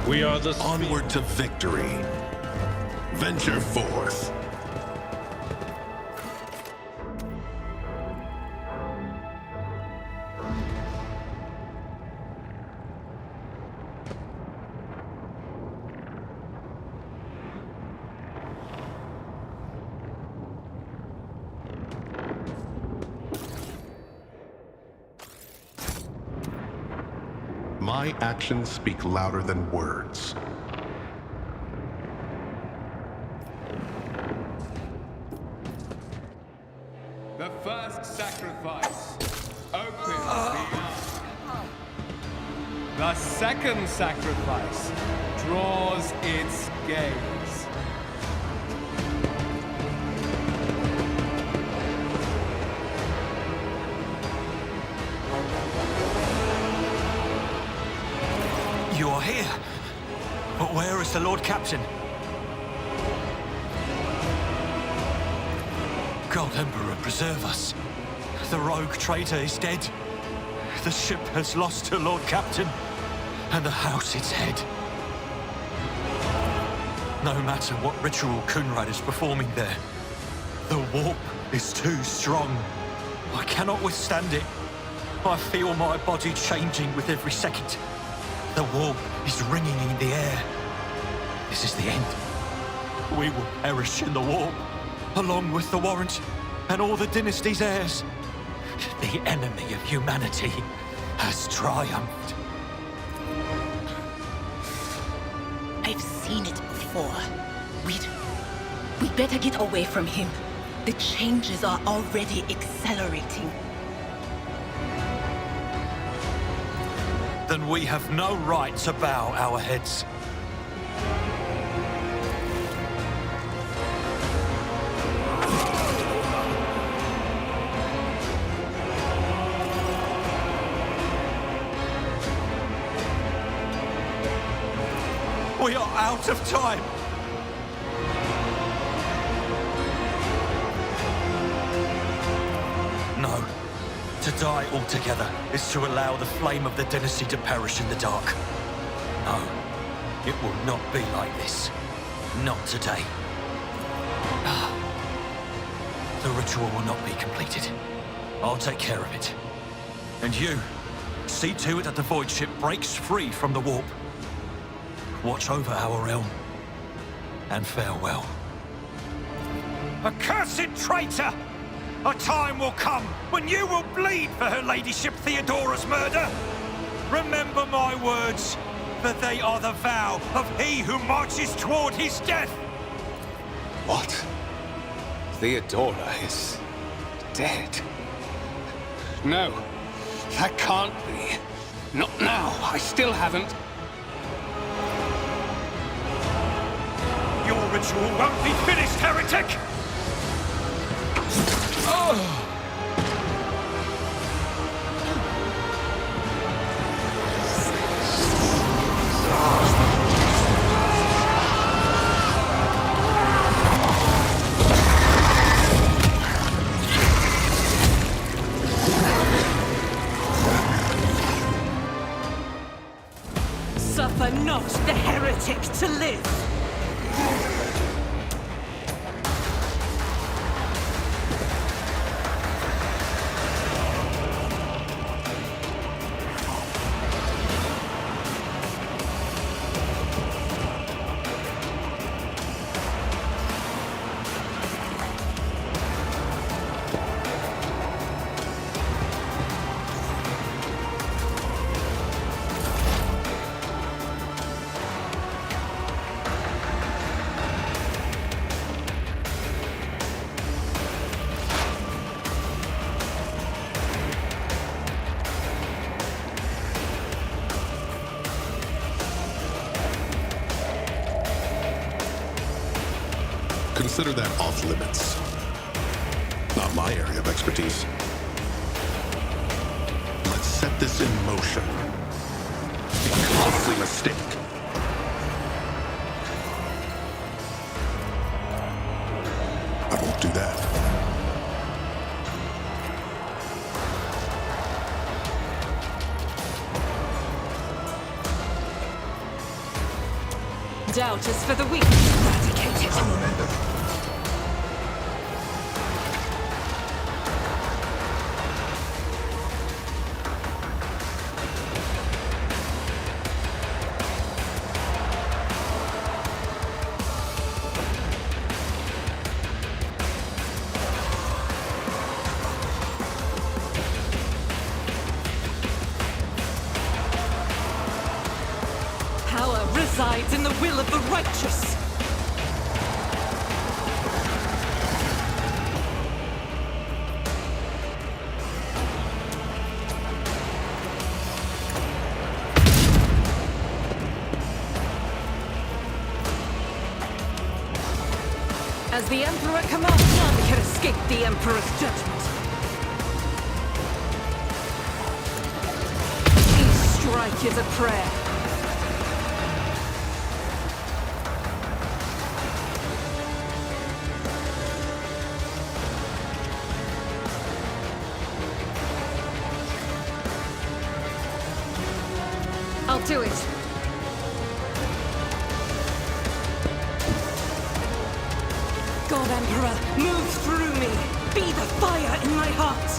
We are the onward to victory. Venture forth. My actions speak louder than words. The first sacrifice opens the eye. The second sacrifice draws its gaze. You are here. But where is the Lord Captain? God Emperor, preserve us. The rogue traitor is dead. The ship has lost her Lord Captain, and the house its head. No matter what ritual Kunrad is performing there, the warp is too strong. I cannot withstand it. I feel my body changing with every second. The warp is ringing in the air. This is the end. We will perish in the warp, along with the Warrant and all the dynasty's heirs. The enemy of humanity has triumphed. I've seen it before. We'd better get away from him. The changes are already accelerating. Then we have no right to bow our heads. We are out of time. No. To die altogether is to allow the flame of the dynasty to perish in the dark. No. It will not be like this. Not today. The ritual will not be completed. I'll take care of it. And you, see to it that the void ship breaks free from the warp. Watch over our realm. And farewell. Accursed traitor! A time will come when you will bleed for her ladyship Theodora's murder. Remember my words, for they are the vow of he who marches toward his death. What? Theodora is dead? No, that can't be. Not now. I still haven't. Your ritual won't be finished, heretic! Suffer not the heretic to live! Consider that off limits. Not my area of expertise. Let's set this in motion. Costly mistake. I won't do that. Doubt is for the weak. Eradicated. Power resides in the will of the righteous. As the Emperor commands, none can escape the Emperor's judgment. Each strike is a prayer. I'll do it. God Emperor, move through me. Be the fire in my heart.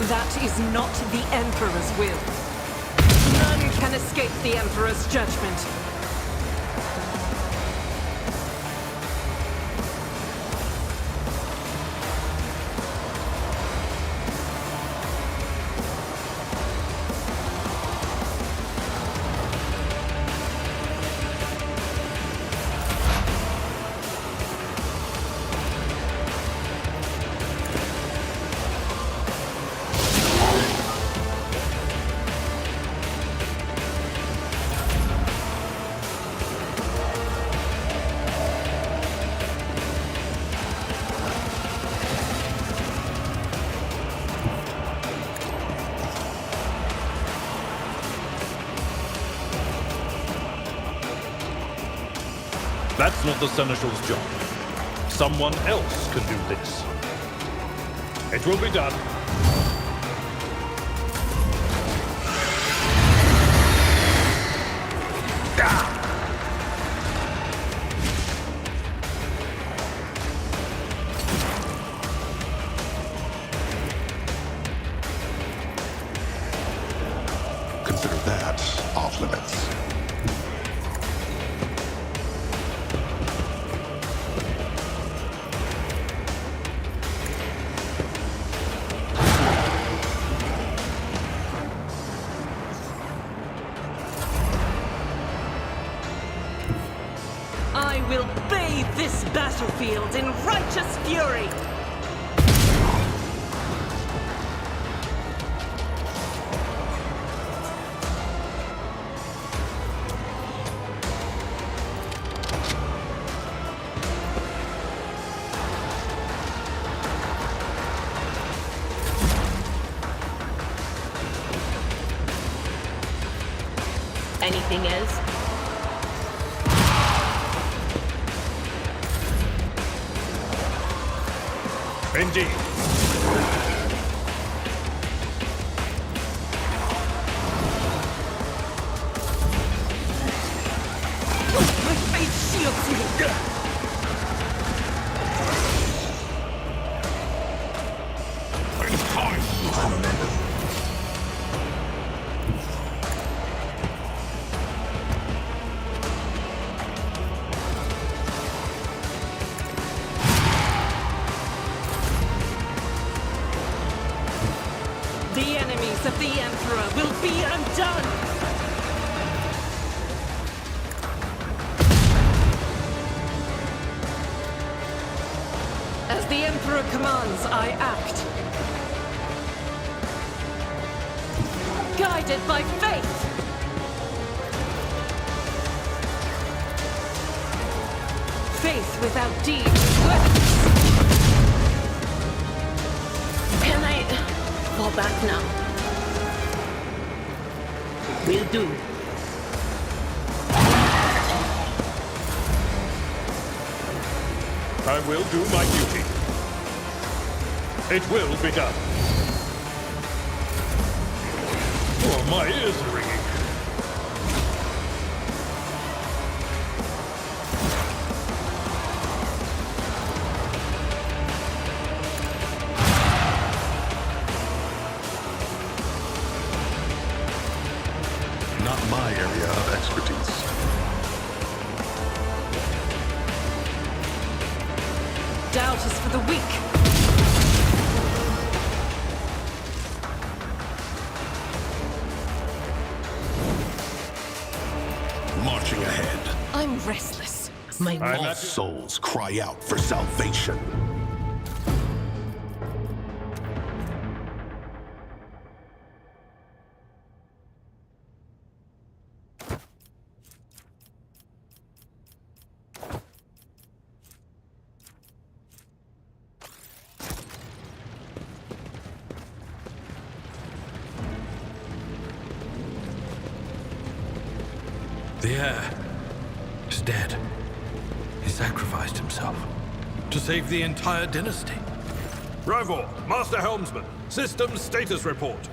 That is not the Emperor's will. None can escape the Emperor's judgment. That's not the Seneschal's job. Someone else can do this. It will be done. Consider that off limits. I will bathe this battlefield in righteous fury! Anything else? Indeed. My faith shields me! The enemies of the Emperor will be undone! As the Emperor commands, I act. guided by faith. Faith without deeds is worthless. Can I fall back now? Will do. I will do my duty. It will be done. Oh, my ears are ringing. Not my area of expertise. Doubt is for the weak. Marching ahead. I'm restless. All souls cry out for salvation. The heir is dead. He sacrificed himself to save the entire dynasty. Rivor, Master Helmsman, systems status report.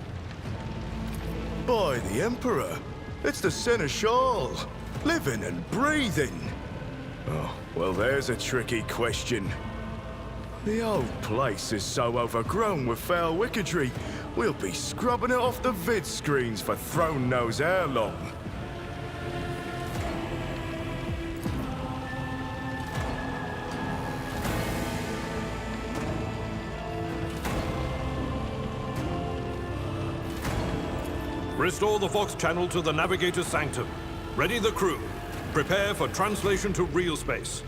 By the Emperor, it's the Seneschal, living and breathing. Oh, well, there's a tricky question. The old place is so overgrown with foul wickedry, we'll be scrubbing it off the vid screens for throne knows how long. Restore the Fox channel to the Navigator's Sanctum. Ready the crew. Prepare for translation to real space.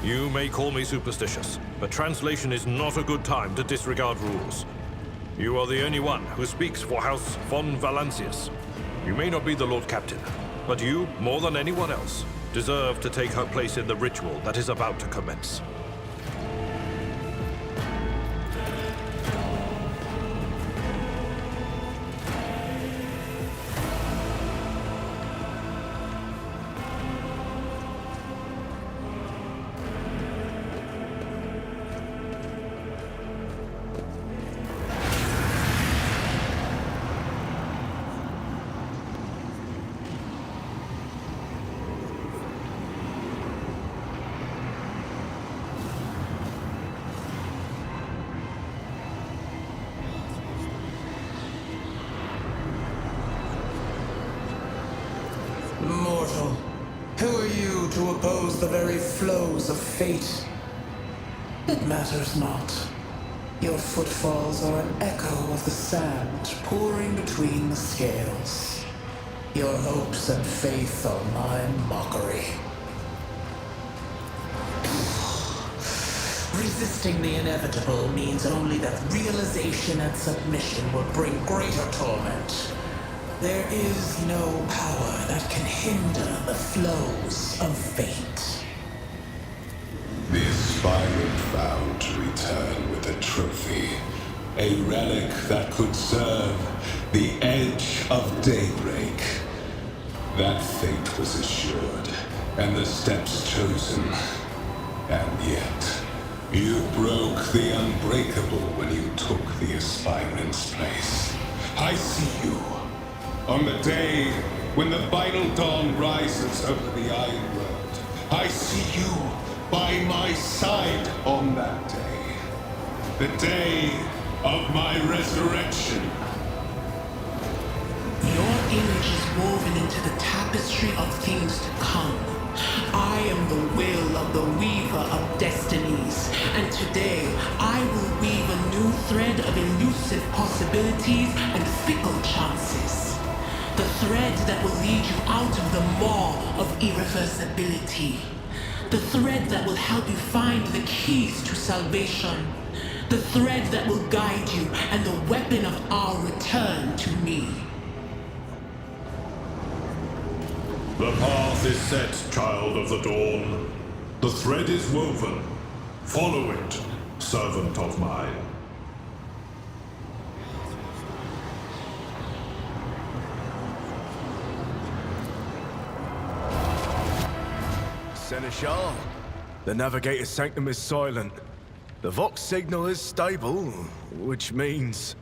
You may call me superstitious, but translation is not a good time to disregard rules. You are the only one who speaks for House von Valancius. You may not be the Lord Captain, but you, more than anyone else, deserve to take her place in the ritual that is about to commence. Mortal, who are you to oppose the very flows of fate? It matters not. Your footfalls are an echo of the sand pouring between the scales. Your hopes and faith are my mockery. Resisting the inevitable means only that realization and submission will bring greater torment. There is no power that can hinder the flows of fate. The aspirant vowed to return with a trophy, a relic that could serve the edge of daybreak. That fate was assured, and the steps chosen. And yet, you broke the unbreakable when you took the aspirant's place. I see you. On the day when the final dawn rises over the Iron World, I see you by my side on that day. The day of my resurrection. Your image is woven into the tapestry of things to come. I am the will of the weaver of destinies, and today I will weave a new thread of elusive possibilities and fickle chances. The thread that will lead you out of the maw of irreversibility. The thread that will help you find the keys to salvation. The thread that will guide you, and the weapon of our return to me. The path is set, child of the dawn. The thread is woven. Follow it, servant of mine. Seneschal, the Navigator's sanctum is silent. The Vox signal is stable, which means...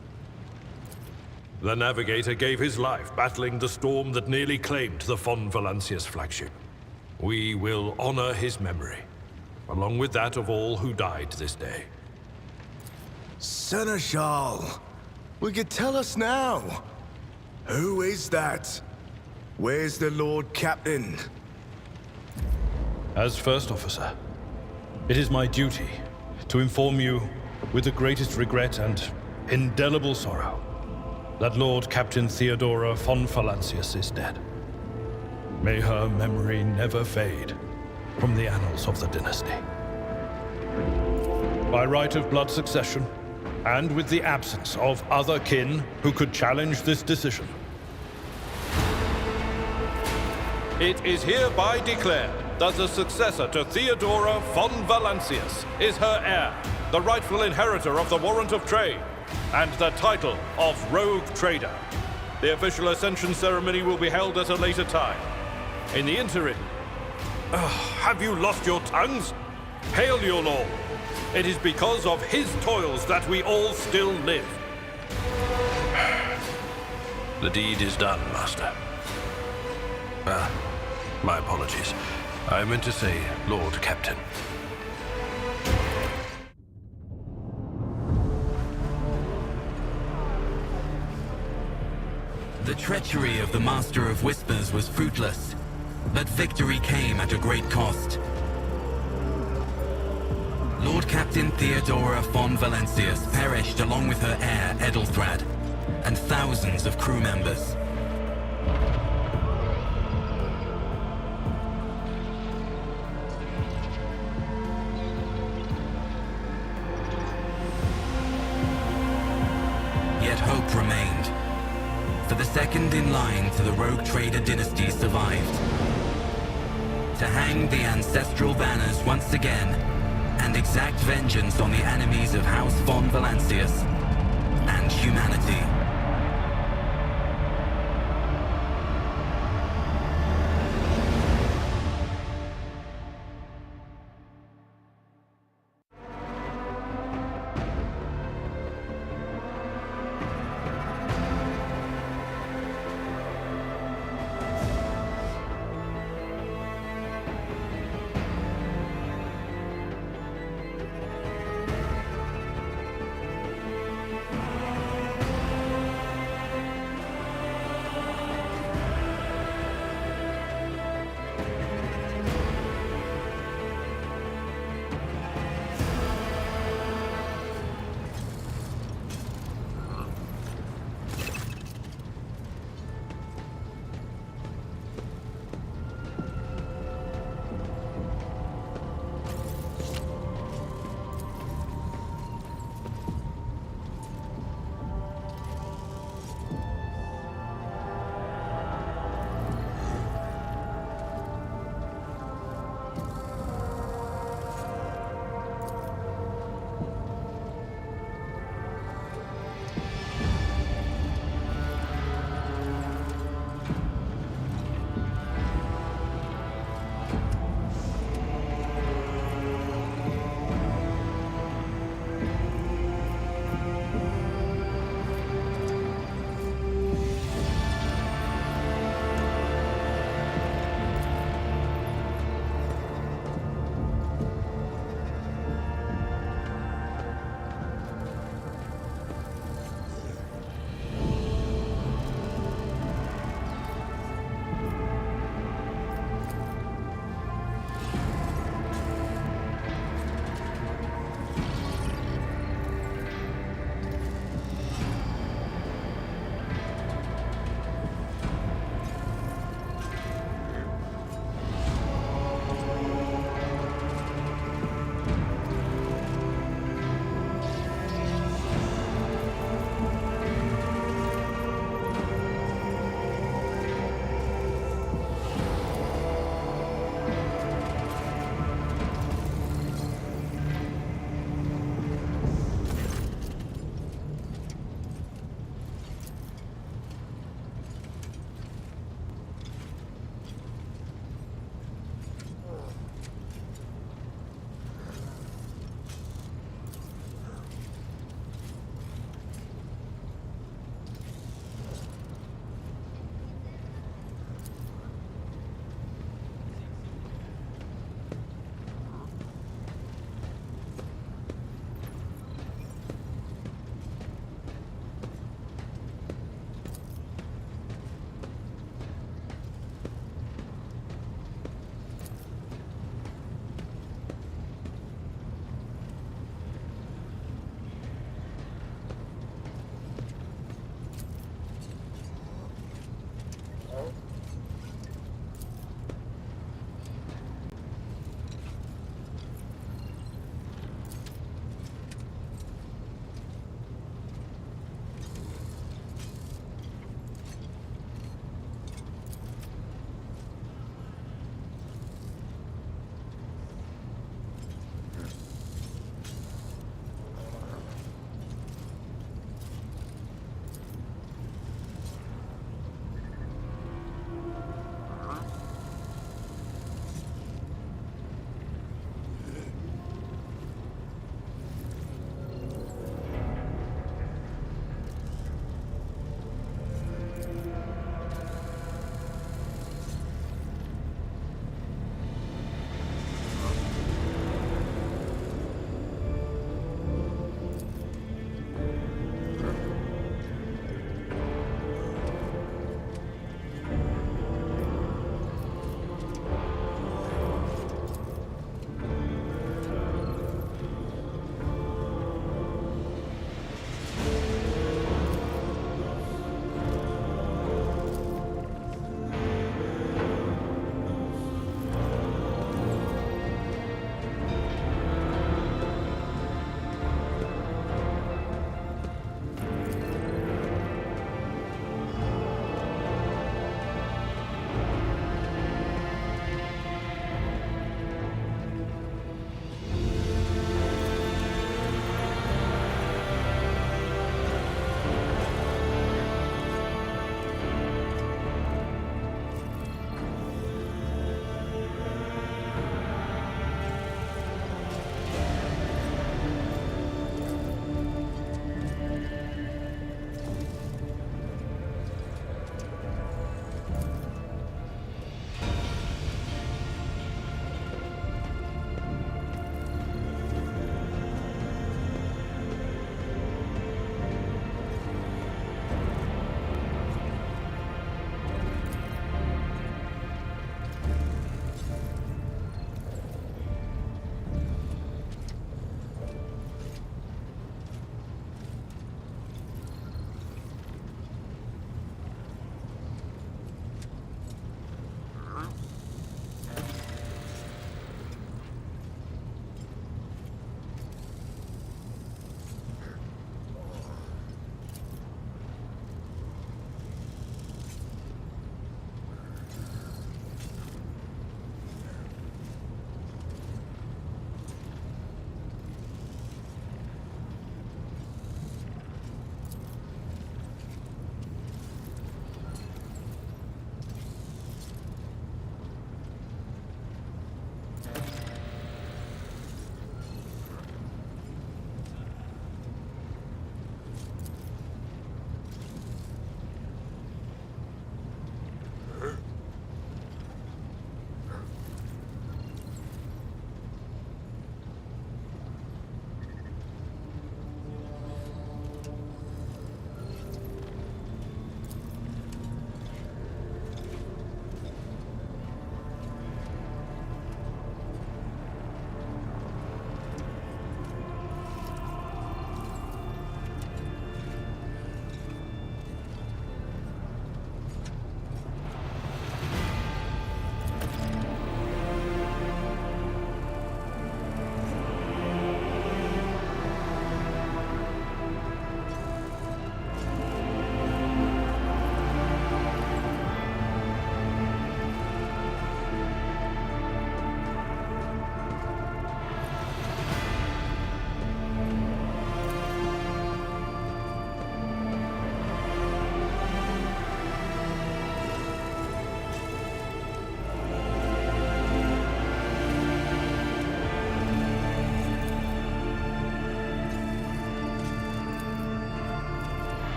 The Navigator gave his life battling the storm that nearly claimed the Von Valancius flagship. We will honor his memory, along with that of all who died this day. Seneschal, will you tell us now? Who is that? Where's the Lord Captain? As First Officer, it is my duty to inform you, with the greatest regret and indelible sorrow, that Lord Captain Theodora von Valancius is dead. May her memory never fade from the annals of the dynasty. By right of blood succession, and with the absence of other kin who could challenge this decision, It is hereby declared that the successor to Theodora von Valancius is her heir, the rightful inheritor of the Warrant of Trade, and the title of Rogue Trader. The official ascension ceremony will be held at a later time. In the interim, have you lost your tongues? Hail your lord. It is because of his toils that we all still live. The deed is done, Master. My apologies. I meant to say Lord Captain. The treachery of the Master of Whispers was fruitless, but victory came at a great cost. Lord Captain Theodora von Valancius perished along with her heir, Edelthrad, and thousands of crew members. Yet hope remained, for the second in line to the Rogue Trader dynasty survived. To hang the ancestral banners once again, and exact vengeance on the enemies of House von Valancius and humanity.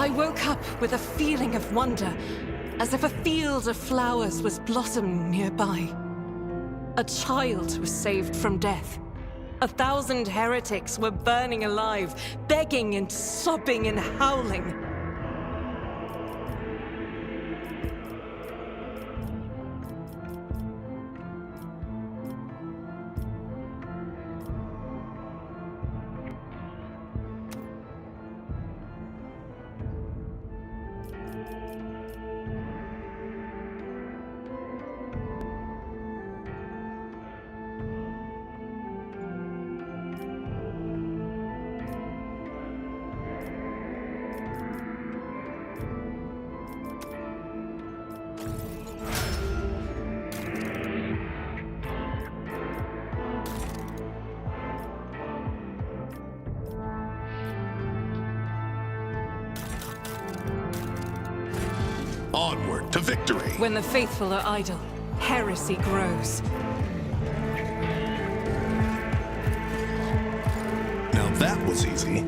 I woke up with a feeling of wonder, as if a field of flowers was blossoming nearby. A child was saved from death. 1,000 heretics were burning alive, begging and sobbing and howling. Onward to victory! When the faithful are idle, heresy grows. Now that was easy.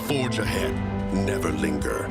Forge ahead, never linger.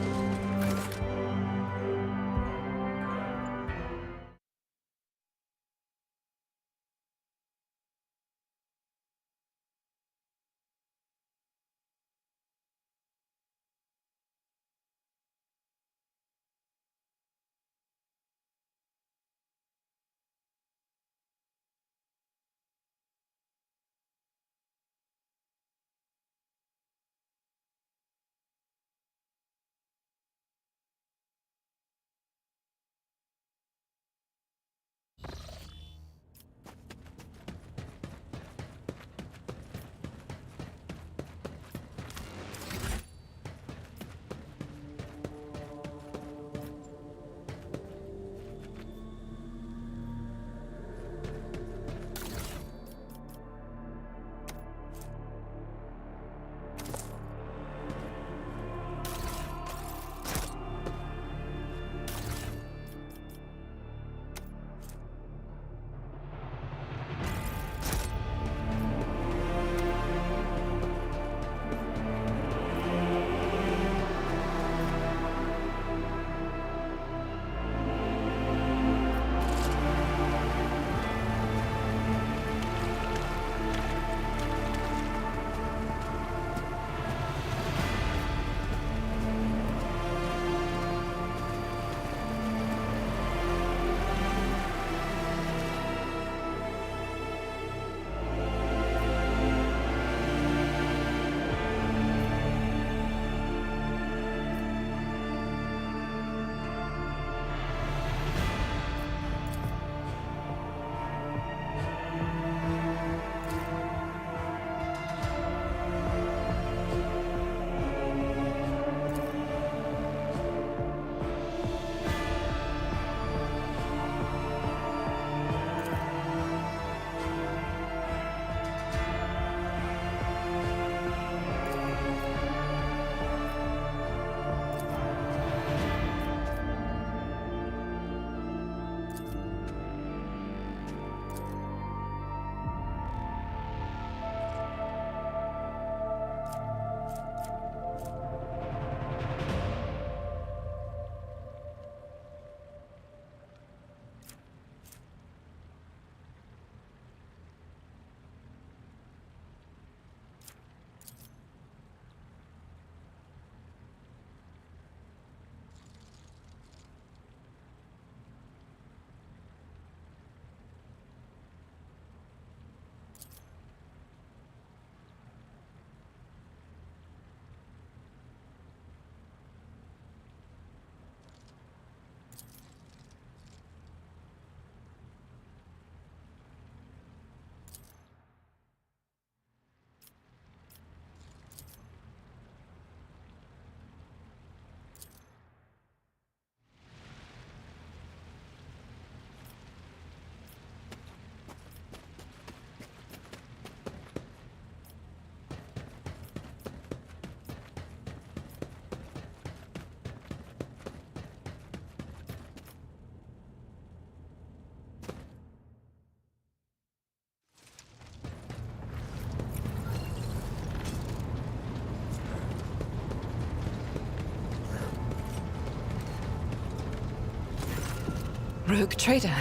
Rogue trader.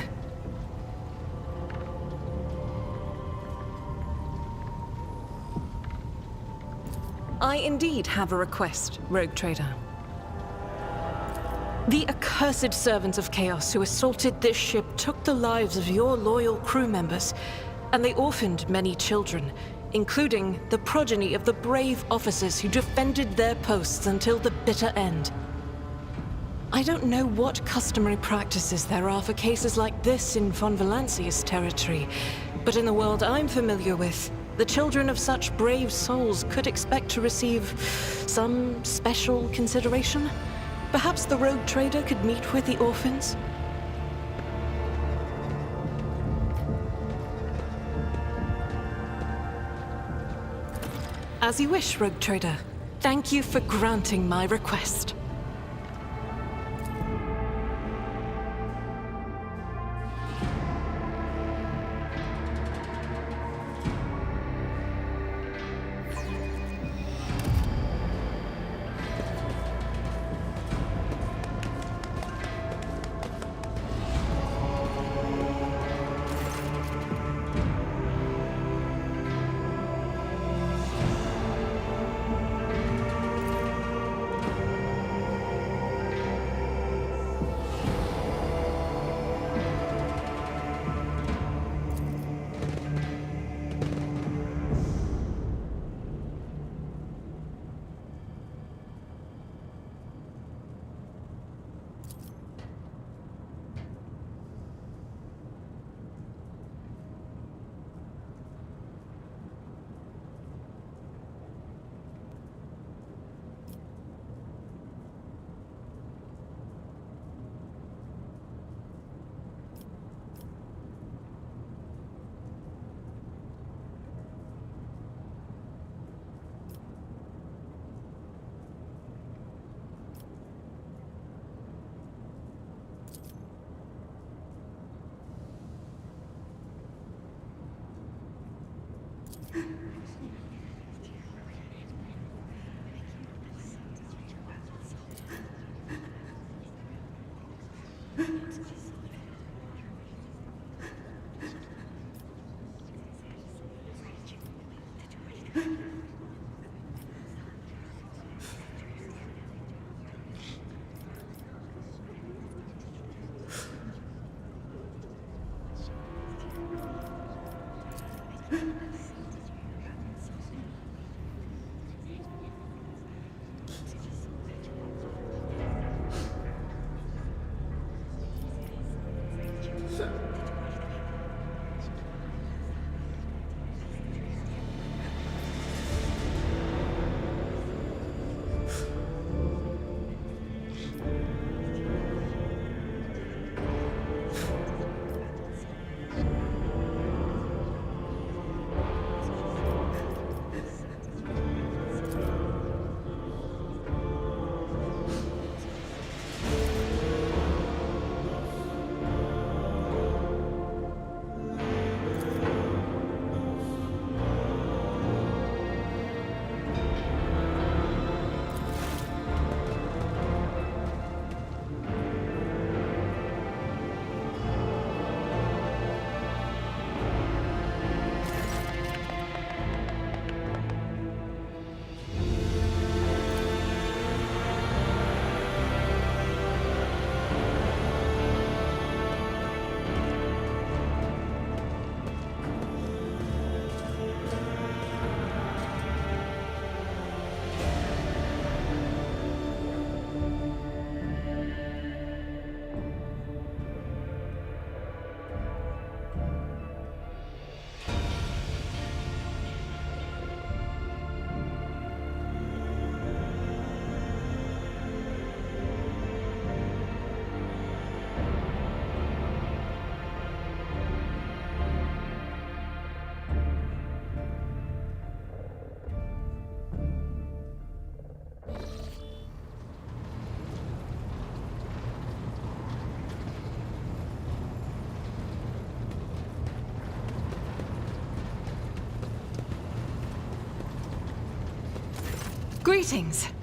I indeed have a request, Rogue Trader. The accursed servants of Chaos who assaulted this ship took the lives of your loyal crew members, and they orphaned many children, including the progeny of the brave officers who defended their posts until the bitter end. I don't know what customary practices there are for cases like this in Von Valancia's territory, but in the world I'm familiar with, the children of such brave souls could expect to receive some special consideration. Perhaps the Rogue Trader could meet with the orphans? As you wish, Rogue Trader. Thank you for granting my request. Greetings.